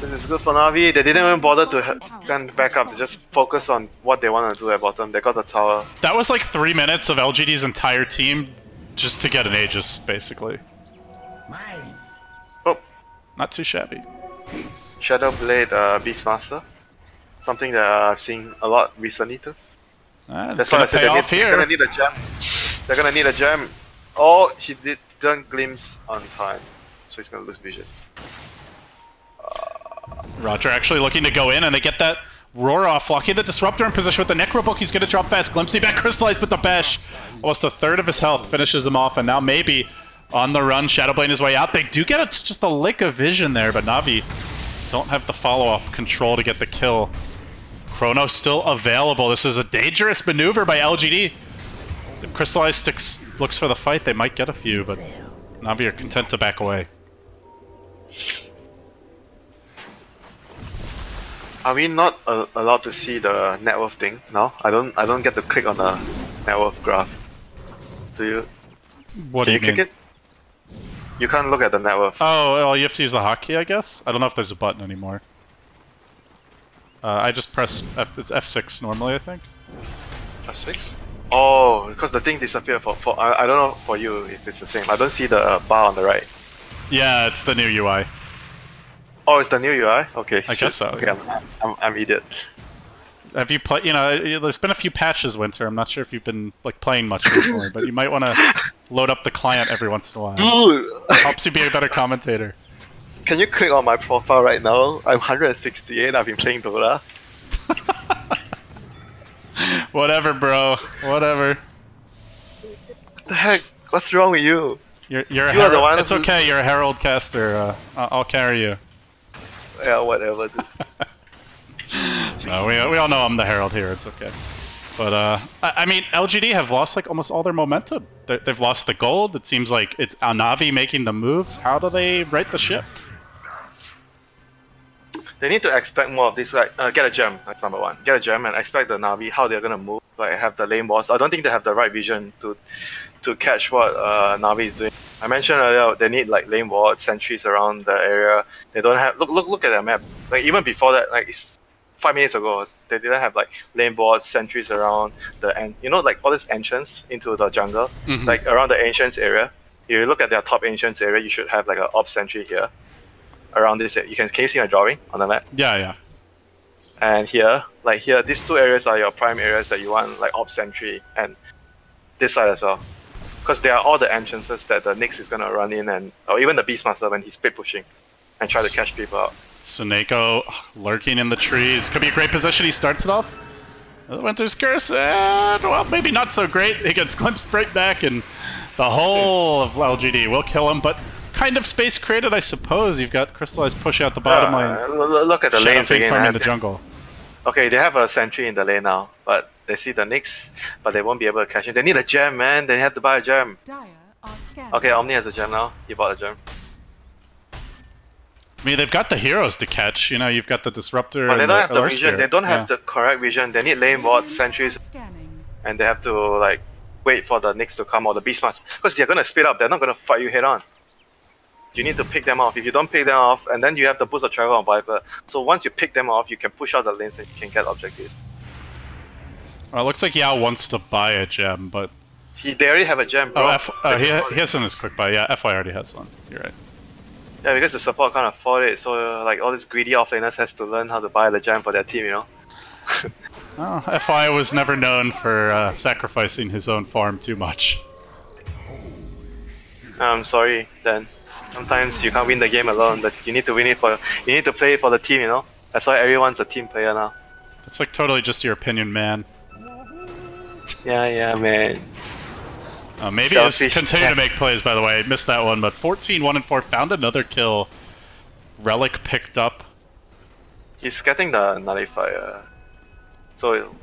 This is good for NaVi. They didn't even bother to gun back up. They just focus on what they want to do at bottom. They got the tower. That was like 3 minutes of LGD's entire team just to get an Aegis, basically. Oh, Not too shabby. Shadow Blade Beastmaster. Something that I've seen a lot recently too. It's That's why gonna I said pay they off they're gonna here. need a gem. They're gonna need a gem. Oh, he didn't glimpse on time, so he's gonna lose vision. Roger actually looking to go in, and they get that roar off, locking the Disruptor in position with the Necrobook. He's gonna drop fast. Glimpsy back, Crystallized with the bash. Almost a third of his health finishes him off, and now maybe on the run, Shadowblade his way out. They do get just a lick of vision there, but Navi don't have the follow-up control to get the kill. Chrono still available. This is a dangerous maneuver by LGD. If Crystallized sticks looks for the fight, they might get a few, but Navi are content to back away. Are we not allowed to see the net worth thing now? I don't get to click on the net worth graph. Do you? What Can do you you mean? click it? You can't look at the net worth. Oh, well, you have to use the hotkey, I guess? I don't know if there's a button anymore. I just press F, it's F6 normally, I think. F6? Oh, because the thing disappeared for I don't know for you if it's the same. I don't see the bar on the right. Yeah, it's the new UI. Oh, it's the new UI? Okay. I guess so, Okay, yeah. I'm idiot. Have you played, there's been a few patches, Winter. I'm not sure if you've been, like, playing much recently, but you might want to load up the client every once in a while. Dude! Helps you be a better commentator. Can you click on my profile right now? I'm 168, I've been playing Dota. Whatever, bro. Whatever. What the heck? What's wrong with you? You're a You are herald. the one It's who- okay, you're a herald caster. I'll carry you. Yeah, whatever. Dude. No, we all know I'm the herald here. It's okay. But I mean, LGD have lost like almost all their momentum. They've lost the gold. It seems like it's NaVi making the moves. How do they right the ship? They need to expect more of this, like, get a gem, that's number one. Get a gem and expect the Navi, how they're gonna move, like, have the lane boss. I don't think they have the right vision to catch what Navi is doing. I mentioned earlier, they need, like, lane wards, sentries around the area. They don't have, look at their map. Like, even before that, like, it's 5 minutes ago, they didn't have, like, lane boards, sentries around the end. You know, like, all this entrance into the jungle, Mhm. like, around the ancients area. If you look at their top ancients area, you should have, like, an op sentry here. Around this, can you see my drawing on the map? Yeah, yeah. And here, like here, these two areas are your prime areas that you want, like Op Sentry, and this side as well. Because they are all the entrances that the Nyx is gonna run in, and or even the Beastmaster when he's split pushing and try to catch people out. Suneko lurking in the trees. Could be a great position. He starts it off. Winter's Curse, and well, maybe not so great. He gets glimpsed right back, and the whole of LGD will kill him, but kind of space created, I suppose. You've got Crystallized push out the bottom lane. Look at the lanes again. Farming the jungle. Okay, they have a sentry in the lane now, but they see the Nyx, but they won't be able to catch him. They need a gem, man. They have to buy a gem. Dire are scanning. Okay, Omni has a gem now. He bought a gem. I mean, they've got the heroes to catch. You know, you've got the Disruptor. But they and don't have the Alert vision. Spear. They don't have Yeah. the correct vision. They need lane wards, sentries, Scanning. and they have to like wait for the Nyx to come or the Beastmaster, because they're gonna split up. They're not gonna fight you head on. You need to pick them off. If you don't pick them off, and then you have the boost of travel on Viper. So once you pick them off, you can push out the lanes and you can get objectives. Well, it looks like Yao wants to buy a gem, but They already have a gem, bro. he has in his quick buy. Yeah, FY already has one. You're right. Yeah, because the support can't afford it, so like all these greedy offlaners has to learn how to buy the gem for their team, you know. Oh, FI was never known for sacrificing his own farm too much. I'm sorry, then. Sometimes you can't win the game alone, but you need to win it for. You need to play it for the team, you know. That's why everyone's a team player now. That's like totally just your opinion, man. Yeah, man. Maybe he's Selfish. continue to make plays, by the way. Missed that one, but 14, 1 and 4, found another kill. Relic picked up. He's getting the nullifier, so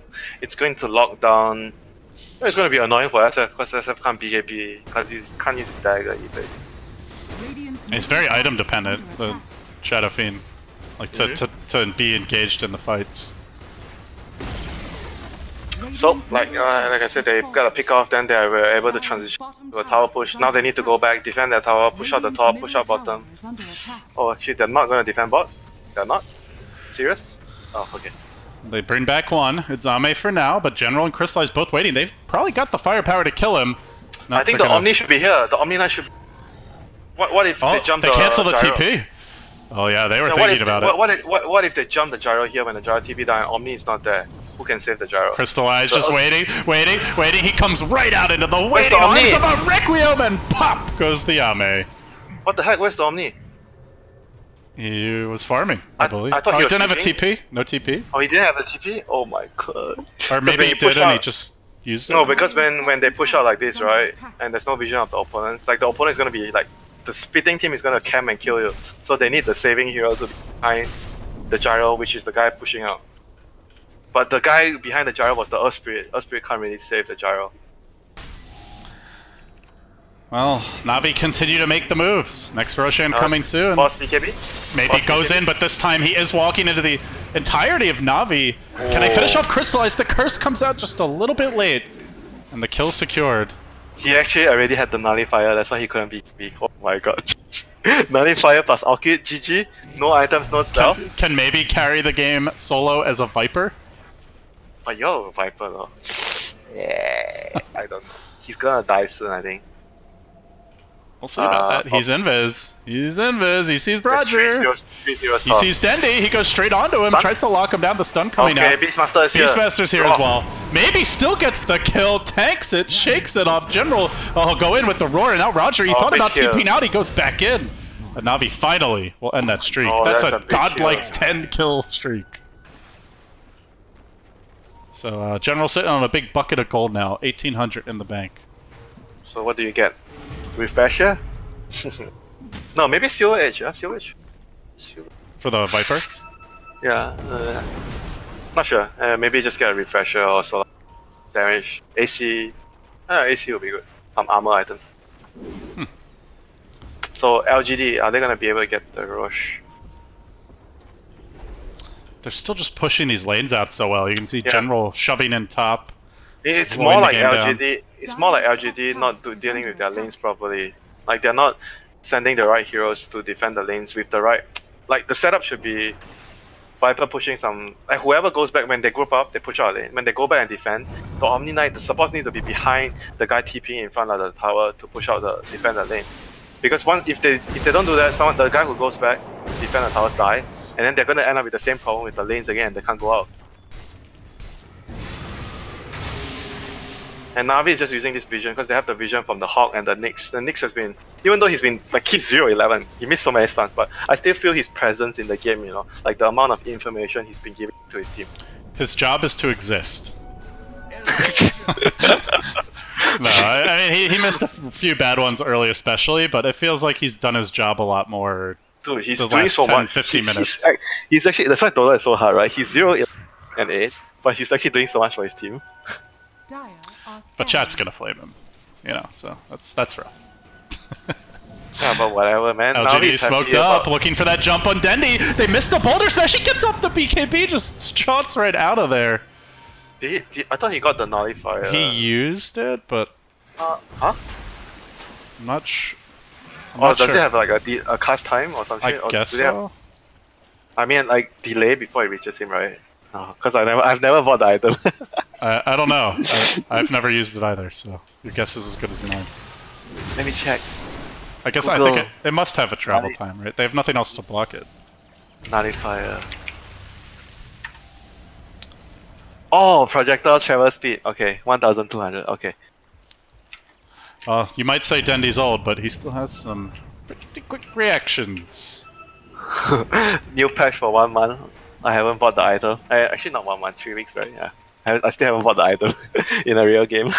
it's going to lock down. It's going to be annoying for SF because SF can't BKB because he can't use his dagger either. Radiant's It's very middle item tower is dependent, under the attack. Shadow Fiend. Like to be engaged in the fights. So, Radiant's like middle tower I said, has they fallen. got a pick off, then they were able to transition to a tower push. Now they need to go back, defend their tower, push out the top, push out bottom. Is under attack. Oh, actually, they're not going to defend bot? They're not? Serious? Oh, okay. They bring back one. It's Ame for now, but General and Crystallize both waiting. They've probably got the firepower to kill him. Not I think the quick enough. Omni should be here. The Omni Knight should. What if Oh, they jump they the cancel the gyro? TP. Oh yeah, they were Yeah, thinking about it. What if they jump the gyro here when the gyro TP down and Omni is not there? Who can save the gyro? Crystallize So- just waiting. He comes right out into the Where's the waiting arms Omni? of a Requiem, and pop goes the Ame. What the heck? Where's the Omni? He was farming, I believe. I thought he he was didn't have a TPing. TP. No TP. Oh, he didn't have the TP? Oh my god. Or maybe when he you push did and he out- just used it. No, because when they push out like this, right, and there's no vision of the opponents, like the opponent is gonna be like the splitting team is gonna camp and kill you. So they need the saving hero to be behind the gyro, which is the guy pushing out. But the guy behind the gyro was the Earth Spirit. Earth Spirit can't really save the gyro. Well, Navi continue to make the moves. Next Roshan coming soon. Boss BKB? Maybe Boss goes BKB? in, but this time he is walking into the entirety of Navi. Can they finish off Crystallize? The curse comes out just a little bit late. And the kill secured. He actually already had the nullifier, that's why he couldn't BKB. Oh my god. Nullifier plus Orchid, GG. No items, no spell. Can maybe carry the game solo as a Viper? But yo, Viper though. Yeah, I don't know. He's gonna die soon, I think. We'll see about that. He's invis. He's invis. He sees Roger. Three heroes He top. sees Dendy. He goes straight onto him. Stun? Tries to lock him down. The stun coming Okay, out. Beastmaster is here. Beastmaster's here as well. Maybe still gets the kill. Tanks it. Shakes it off. General. Oh, he'll go in with the roar. And now Roger. He thought big about kill. TPing out. He goes back in. And Navi finally will end that streak. Oh, that's that's a a big godlike kill. 10 kill streak. So General sitting on a big bucket of gold now. 1,800 in the bank. So what do you get? Refresher? No, maybe Silver Edge, yeah? Silver Edge? For the Viper. Yeah, not sure. Maybe just get a refresher or so damage. AC. AC will be good. Some armor items. So LGD, are they gonna be able to get the rush? They're still just pushing these lanes out so well. You can see Yeah. General shoving in top. It's slowing more the like game down. LGD. It's more like LGD not dealing with their lanes properly. Like they're not sending the right heroes to defend the lanes with the right. Like the setup should be Viper pushing some. Like whoever goes back when they group up, they push out lane. When they go back and defend, the Omni Knight, the supports need to be behind the guy TPing in front of the tower to push out the defend the lane. Because if they don't do that, the guy who goes back defend the towers die, And then they're gonna end up with the same problem with the lanes again, they can't go out. And NaVi is just using this vision because they have the vision from the Hawk and the Nyx. The Nyx has been, even though he's been like keep 0-11, he missed so many stuns, but I still feel his presence in the game, you know, like the amount of information he's been giving to his team. His job is to exist. No, I mean, he missed a few bad ones early especially, but it feels like he's done his job a lot more. Dude, he's the doing last so 10, much. 15 minutes. He's actually, that's why Dota is so hard, right? He's 0 and 8, but he's actually doing so much for his team. Dire are But chat's scanning. gonna flame him, you know. So that's rough. Yeah, but whatever, man. NaVi LGD is smoked happy up, about- looking for that jump on Dendy. They missed the boulder smash. He gets up the BKB, just shots right out of there. I thought he got the nullifier. He used it, but Huh? I'm not sure. Or does it have like a cast time or something? I guess so. I mean, like delay before it reaches him, right? Because I've never bought the item. I don't know. I've never used it either, so your guess is as good as mine. Let me check. I guess Google. I think it must have a travel time, right? They have nothing else to block it. Nullifier. Oh, projectile travel speed. Okay, 1,200. Okay. You might say Dendy's old, but he still has some pretty quick reactions. New patch for 1 month. I haven't bought the item. Actually, not 1 month, 3 weeks, right? Yeah. I still haven't bought the item in a real game.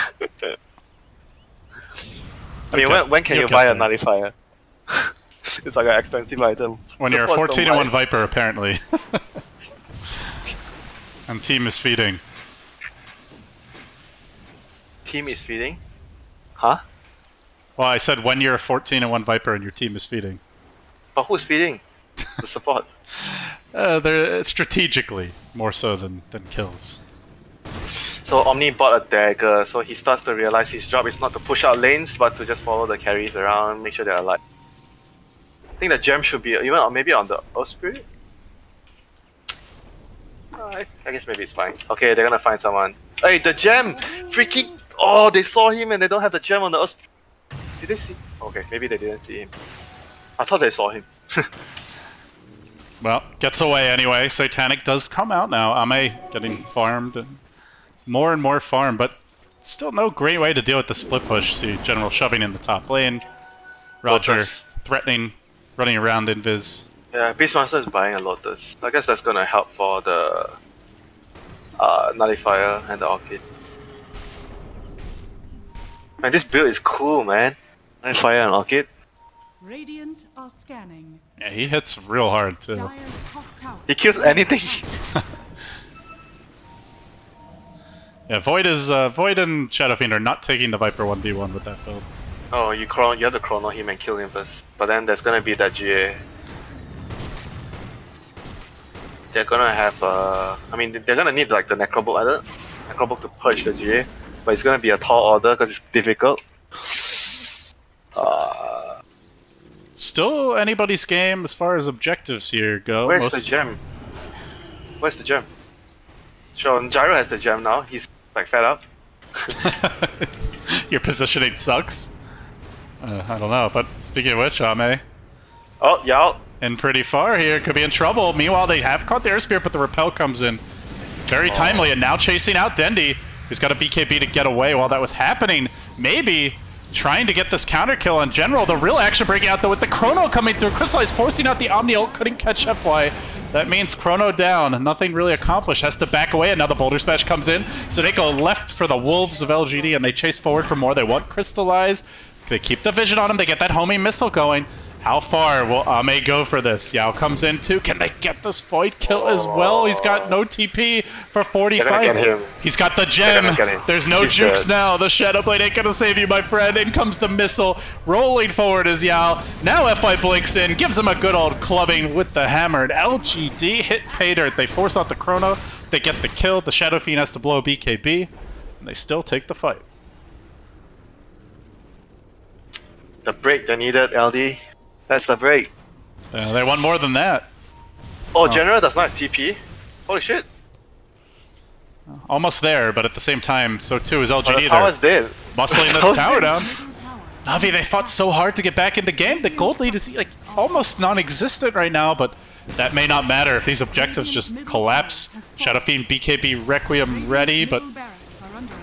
I mean, Okay, when can you'll you get buy a there. nullifier? It's like an expensive item. When you're a Supports the 14-1 white- Viper, apparently. And team is feeding. Team is feeding? Huh? Well, I said when you're a 14-1 Viper and your team is feeding. But who's feeding? The support. They're strategically more so than kills. So Omni bought a dagger, so he starts to realize his job is not to push out lanes, but to just follow the carries around, make sure they're alive. I think the gem should be even or maybe on the Earth Spirit. I guess maybe it's fine. Okay, they're gonna find someone. Hey, the gem! Freaking! Oh, they saw him and they don't have the gem on the Earth. Did they see? Okay, maybe they didn't see him. I thought they saw him. Well, gets away anyway. Satanic does come out now. Ame getting farmed and more farm, but still no great way to deal with the split push. See General shoving in the top lane. Roger Lotus. threatening, running around Invis. Yeah, Beastmaster is buying a Lotus. I guess that's gonna help for the Nullifier and the Orchid. Man, this build is cool, man. Nullifier and Orchid. Radiant are scanning. Yeah, he hits real hard too. Dire's top tower. He kills anything. Yeah, Void and Shadowfiend are not taking the Viper 1v1 with that build. Oh, you have to chrono him and kill him first. But then there's gonna be that GA. They're gonna have I mean, they're gonna need like the Necrobook to purge the GA. But it's gonna be a tall order because it's difficult. Still anybody's game as far as objectives here go. Where's the gem? Where's the gem? Sure, Gyro has the gem now. He's like fed up. Your positioning sucks. I don't know, but speaking of which, Ame Oh, yeah. in pretty far here, could be in trouble. Meanwhile, they have caught the airspear, but the repel comes in very timely, and now chasing out Dendy. He's got a BKB to get away while that was happening. Maybe trying to get this counter kill on General. The real action breaking out though with the Chrono coming through. Crystallize forcing out the Omni ult, couldn't catch FY. That means Chrono down. Nothing really accomplished. Has to back away, and now the Boulder Smash comes in. So they go left for the Wolves of LGD, and they chase forward for more. They want Crystallize. They keep the vision on him. They get that homing missile going. How far will Ame go for this? Yao comes in too. Can they get this Void kill as well? He's got no TP for 45. They're gonna get him. He's got the They're gem. gonna get him. There's no He's jukes dead. now. The Shadow Blade ain't gonna save you, my friend. In comes the missile. Rolling forward is Yao. Now FI blinks in, gives him a good old clubbing with the hammer. And LGD hit pay dirt. They force out the Chrono. They get the kill. The Shadow Fiend has to blow a BKB. And they still take the fight. The break they needed, LD. That's the break. They want more than that. Oh, General does not have TP? Holy shit. Almost there, but at the same time, so too is Oh, the LGD. tower's They're dead. muscling this tower down. Middle tower NaVi, they fought so hard to get back in the game. The gold lead is like almost non-existent right now, but that may not matter if these objectives just collapse. Shadow Fiend, BKB, Requiem ready, but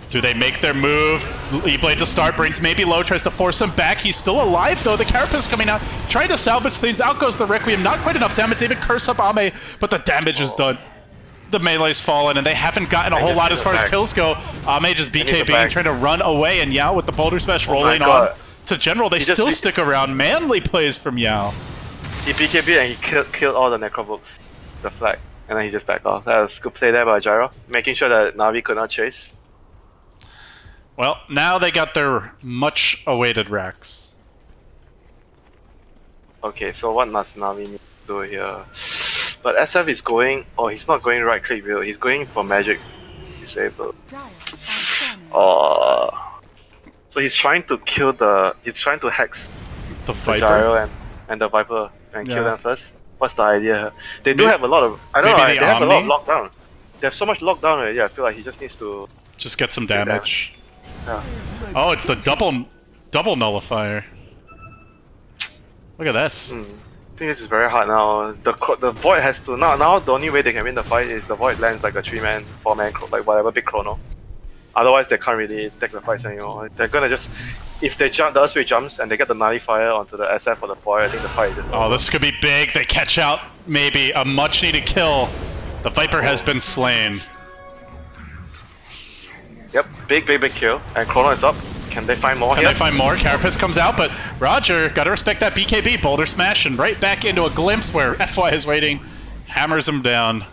do they make their move? E-Blade to start, brings maybe low, tries to force him back. He's still alive though, the Carapace coming out, trying to salvage things. Out goes the Requiem, not quite enough damage. They even curse up Ame, but the damage is done. The melee's fallen, and they haven't gotten a whole lot as far as kills go. Ame just BKBing, trying to run away, and Yao with the Boulder Smash rolling on to General. They still stick around. Manly plays from Yao. He BKB and he killed all the Necrobooks, the flag, and then he just backed off. That was good play there by Gyro, making sure that NaVi could not chase. Well, now they got their much-awaited racks. Okay, so what must NaVi need to do here? But SF is going... Oh, he's not going right click build. He's going for magic disable. Oh. So he's trying to kill the... He's trying to hex the Gyro and the Viper and kill them first. What's the idea? They do have a lot of... I don't know, they have a lot of lockdown. They have so much lockdown already. I feel like he just needs to... Just get some damage. Yeah. Oh, it's the double nullifier. Look at this. I think this is very hard now. The Void has to... Now the only way they can win the fight is the Void lands like a 3-man, 4-man, like whatever, big chrono. Otherwise they can't really take the fights anymore. They're gonna just... If they jump, the Earthquake jumps and they get the nullifier onto the SF or the Void, I think the fight is just over. Oh, this could be big. They catch out maybe a much needed kill. The Viper has been slain. Yep, big kill. And chrono is up. Can they find more here? Can they find more? Carapace comes out, but Roger, gotta respect that BKB. Boulder Smash, and right back into a glimpse where FY is waiting. Hammers him down.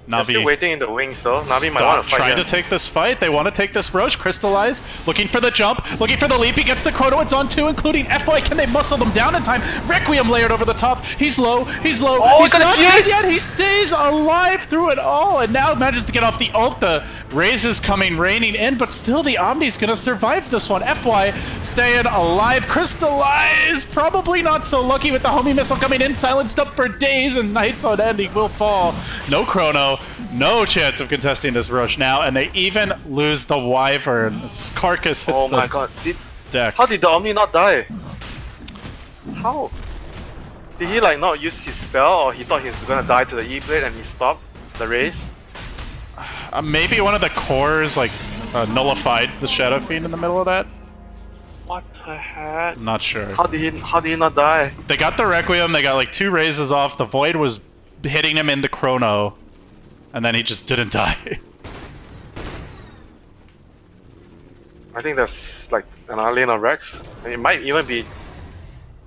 They're still waiting in the wings though. NaVi might want to fight. Trying to take this fight. They want to take this Roche. Crystallize. Looking for the jump. Looking for the leap. He gets the chrono. It's on 2, including FY. Can they muscle them down in time? Requiem layered over the top. He's low. He's low. Oh, he's not dead yet. He stays alive through it all, and now manages to get off the ult. The Raze is coming raining in, but still the Omni's going to survive this one. FY staying alive. Crystallize. Probably not so lucky with the homie missile coming in. Silenced up for days and nights on end. He will fall. No chrono. No chance of contesting this rush now, and they even lose the Wyvern. This carcass hits oh my god, deck. How did the Omni not die? How? Did he like not use his spell, or he thought he was gonna die to the E-Blade and he stopped the race? Maybe one of the cores like nullified the Shadow Fiend in the middle of that. What the heck? I'm not sure. How did he not die? They got the Requiem, they got like 2 raises off, the Void was hitting him in the chrono. And then he just didn't die. I think that's like another lane of Rex. It might even be...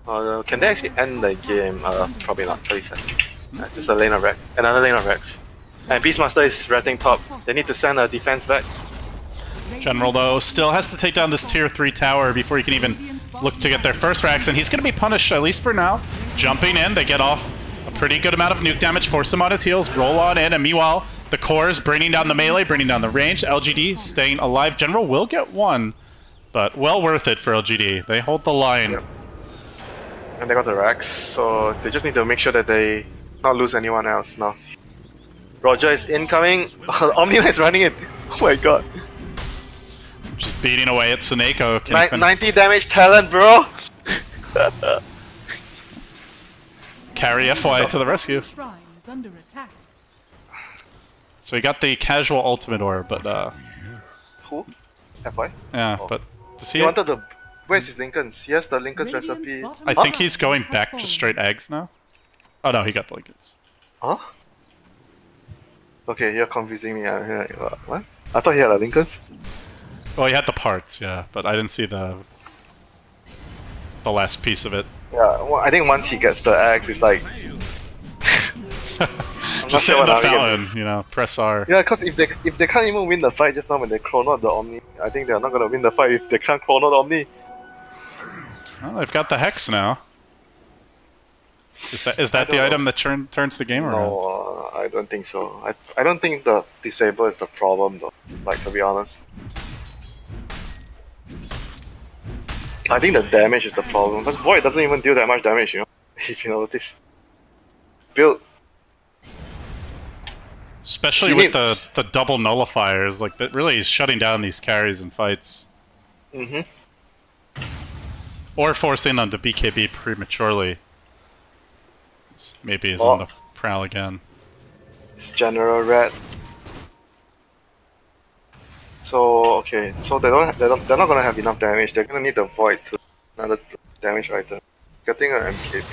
can they actually end the game? Probably not, 30 seconds. Just a lane of Rex. Another lane of Rex. And Beastmaster is ratting top. They need to send a defense back. General though still has to take down this tier 3 tower before he can even look to get their first racks, and he's going to be punished, at least for now. Jumping in, they get off a pretty good amount of nuke damage, force him on his heels, roll on in, and meanwhile, the cores bringing down the melee, bringing down the range. LGD staying alive. General will get 1, but well worth it for LGD. They hold the line. Yep. And they got the racks, so they just need to make sure that they not lose anyone else now. Roger is incoming. Omni is running in. Oh my god. Just beating away at Suneko. 90 damage talent, bro! Carry FY to the rescue. So we got the casual ultimate orb, but Who? FY? yeah, but does He wanted the... Where's his Lincolns? He has the Lincolns recipe. I think he's going back to straight eggs now. Oh no, he got the Lincolns. Huh? Okay, you're confusing me. What? I thought he had the Lincolns. Well, he had the parts, yeah, but I didn't see the last piece of it. Yeah, well, I think once he gets the eggs, it's like... Just sit in the fountain, you know, press R. Yeah, because if they can't even win the fight just now when they chrono the Omni, I think they're not gonna win the fight if they can't chrono the Omni. Well, they've got the Hex now. Is that the item that turns the game around? No, I don't think so. I don't think the disable is the problem though, like to be honest. I think the damage is the problem, because Void doesn't even deal that much damage, you know, if you notice. Build. Especially with the double nullifiers, like that really is shutting down these carries and fights. Or forcing them to BKB prematurely. Maybe he's on the prowl again. It's General Red. So okay, so they're not gonna have enough damage. They're gonna need the Void to another damage item. Getting an MKP.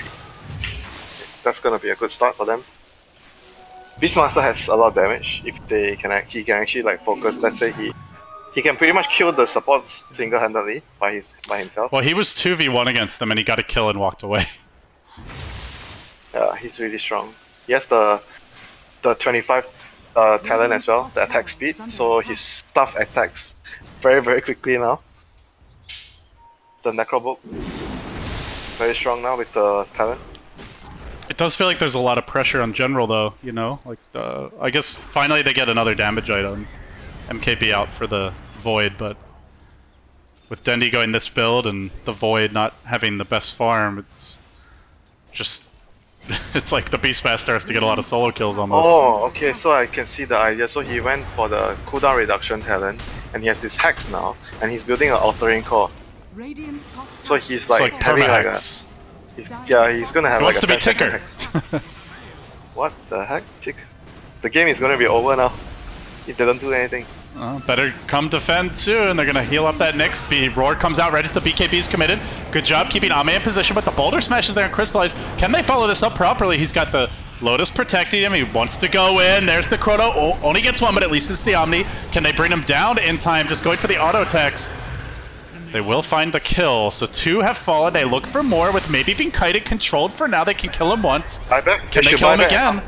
That's gonna be a good start for them. Beastmaster has a lot of damage. If they can, he can actually like focus. Let's say he can pretty much kill the supports single-handedly by himself. Well, he was 2v1 against them and he got a kill and walked away. Yeah, he's really strong. He has the 25 talent as well, the attack speed. So his stuff attacks very quickly now. The Necrobook, very strong now with the talent. It does feel like there's a lot of pressure on General though, you know? Like, I guess finally they get another damage item. MKB out for the Void, but with Dendi going this build and the Void not having the best farm, it's just... it's like the Beastmaster has to get a lot of solo kills almost. Oh, okay, so I can see the idea. So he went for the cooldown reduction talent, and he has this Hex now, and he's building an Altering Core. So he's like having like a... yeah, he's gonna have he like wants a to be Ticker. What the heck? The game is gonna be over now if they don't do anything. Better come defend soon. They're gonna heal up that next B. Roar comes out right as the BKB's committed. Good job keeping Ame in position, but the Boulder Smash is there and Crystallize. Can they follow this up properly? He's got the Lotus protecting him. He wants to go in. There's the Chrono. Oh, only gets one, but at least it's the Omni. Can they bring him down in time? Just going for the auto attacks. They will find the kill. So 2 have fallen. They look for more with maybe being kited controlled for now. They can kill him once. I bet. Can they kill him again?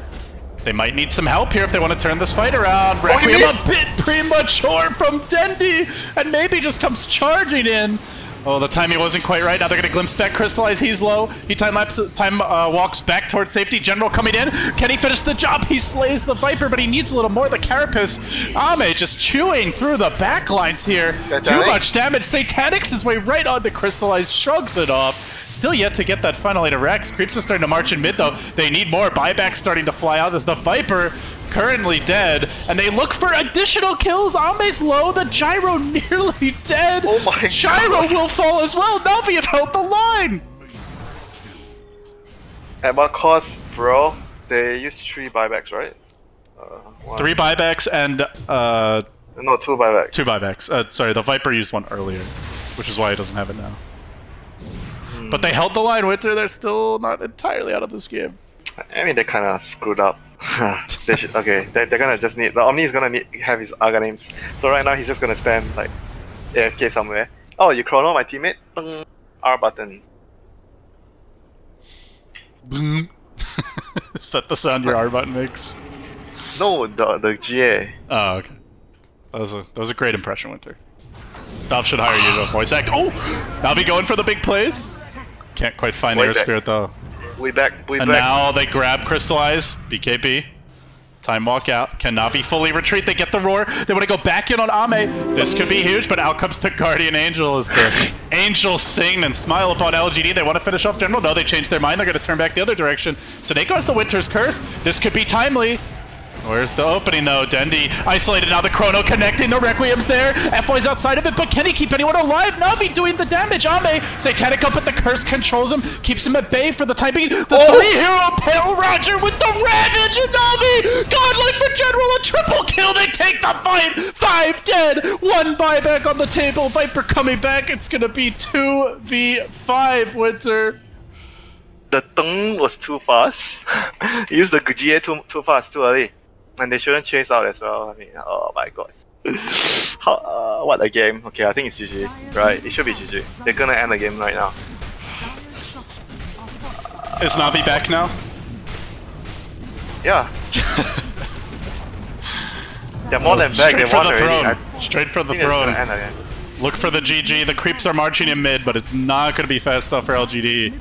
They might need some help here if they want to turn this fight around. Requiem a bit premature from Dendi, and maybe just comes charging in. Oh, the timing wasn't quite right. Now they're going to glimpse back Crystallize. He's low. He walks back towards safety. General coming in. Can he finish the job? He slays the Viper, but he needs a little more. The Carapace. Ame just chewing through the backlines here. Too much damage. Satanic's his way right on the Crystallize. Shrugs it off. Still yet to get that final 8 of Rex. Creeps are starting to march in mid, though. They need more. Buyback starting to fly out as the Viper currently dead. And they look for additional kills. Ame's low. The Gyro nearly dead. Oh my Gyro God. will fall as well. NaVi have held the line. At what cost, bro? They used 3 buybacks, right? 3 buybacks and no, 2 buybacks. 2 buybacks. Sorry, the Viper used one earlier, which is why he doesn't have it now. But they held the line, Winter. They're still not entirely out of this game. I mean, they kind of screwed up. They should, okay, they're gonna just need... The Omni is gonna have his Arga names. So right now he's just gonna stand like AFK somewhere. Oh, you chrono my teammate? Ding. R button. Boom. Is that the sound your R button makes? No, the GA. Oh, okay. That was a great impression, Winter. Valve should hire you to voice act. Oh! NaVi going for the big plays. Can't quite find the Air Spirit though. We back. And now they grab Crystallize, BKB. Time walk out. Can NaVi fully retreat? They get the Roar. They want to go back in on Ame. This could be huge, but out comes the Guardian Angel as the Angels sing and smile upon LGD. They want to finish off General. No, they changed their mind. They're going to turn back the other direction. Snake goes to Winter's Curse. This could be timely. Where's the opening though? Dendi isolated now. The Chrono connecting. The Requiem's there. FY's outside of it, but can he keep anyone alive? NaVi doing the damage. Ame, Satanic up, but the curse controls him, keeps him at bay for the time being. The 3-hero Pale Roger with the Ravage and NaVi! Godlike for General, a triple kill. They take the fight. 5 dead. 1 buyback on the table. Viper coming back. It's gonna be 2v5, Winter. The tung was too fast. He used the GA too fast, too early. And they shouldn't chase out as well. I mean, oh my god. What a game. Okay, I think it's GG. Right, it should be GG. They're gonna end the game right now. Is NaVi back now? Yeah. They're more than back, they won already. Straight for the throne. Look for the GG. The creeps are marching in mid, but it's not going to be fast enough for LGD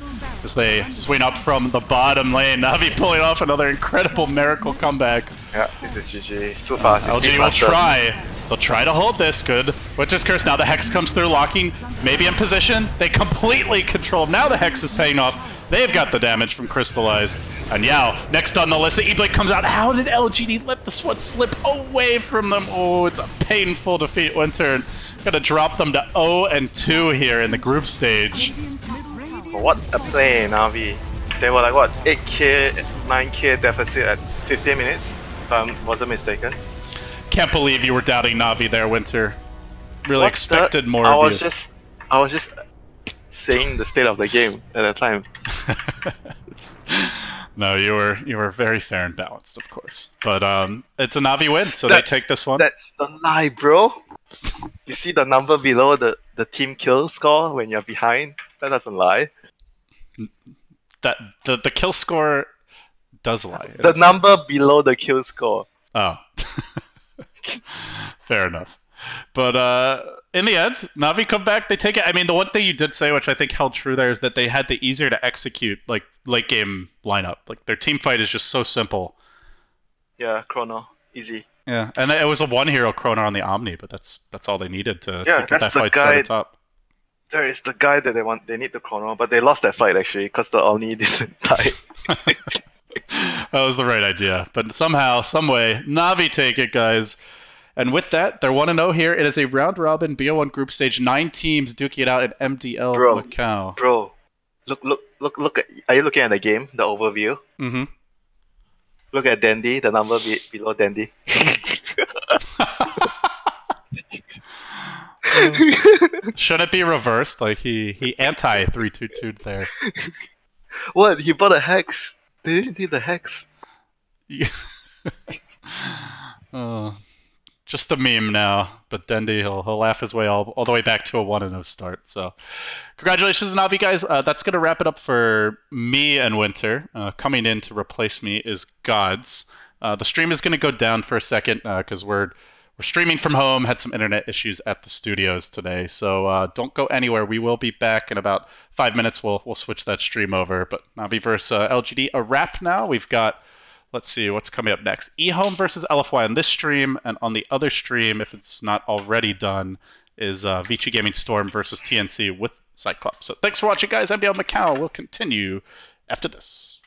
as they swing up from the bottom lane. NaVi pulling off another incredible miracle comeback. Yeah, this is GG. It's too fast. LGD will try. They'll try to hold this. Good. Winter's Curse. Now the Hex comes through, locking, maybe in position. They completely control. Now the Hex is paying off. They've got the damage from Crystallize. And Yao, next on the list, the E-Blade comes out. How did LGD let this one slip away from them? Oh, it's a painful defeat, Winter. Gonna drop them to 0-2 here in the group stage. Radiant's middle tower. What a play, Navi. They were like, what, 8k, 9k deficit at 15 minutes, if I wasn't mistaken. Can't believe you were doubting Navi there, Winter. Really What expected the? more I of was you. I was just saying the state of the game at that time. No, you were very fair and balanced, of course. But it's a Navi win, so they take this one. That's the lie, bro. You see the number below the team kill score when you're behind? That doesn't lie. That the kill score does lie. The number below the kill score. Oh. Fair enough. But in the end, Navi come back, they take it. I mean, the one thing you did say, which I think held true there, is that they had the easier to execute, like, late game lineup. Like, their team fight is just so simple. Yeah, Chrono. Easy. Yeah, and it was a one-hero Chrono on the Omni, but that's all they needed to get that's that the fight guy- set up. There is the guy that they need the Chrono, but they lost that fight actually, because the Omni didn't die. That was the right idea. But somehow, someway, Navi take it, guys. And with that, they're 1-0 here. It is a round-robin BO1 group stage. 9 teams duking it out at MDL Bro. Macau. Bro, look at, are you looking at the game, the overview? Mm-hmm. Look at Dandy, the number below Dandy. Should it be reversed? Like he anti 3-2-2 there. What? He bought a hex. They didn't need the hex. Just a meme now, but Dendy he'll laugh his way all the way back to a 1-0 start. So, congratulations, Navi guys. That's gonna wrap it up for me and Winter. Coming in to replace me is Gods. The stream is gonna go down for a second because we're streaming from home. Had some internet issues at the studios today, so don't go anywhere. We will be back in about 5 minutes. We'll switch that stream over. But Navi versus LGD a wrap now. We've got. Let's see what's coming up next. eHome versus LFY on this stream, and on the other stream, if it's not already done, is Vici Gaming Storm versus TNC with Cyclops. So thanks for watching, guys. MDL Macau will continue after this.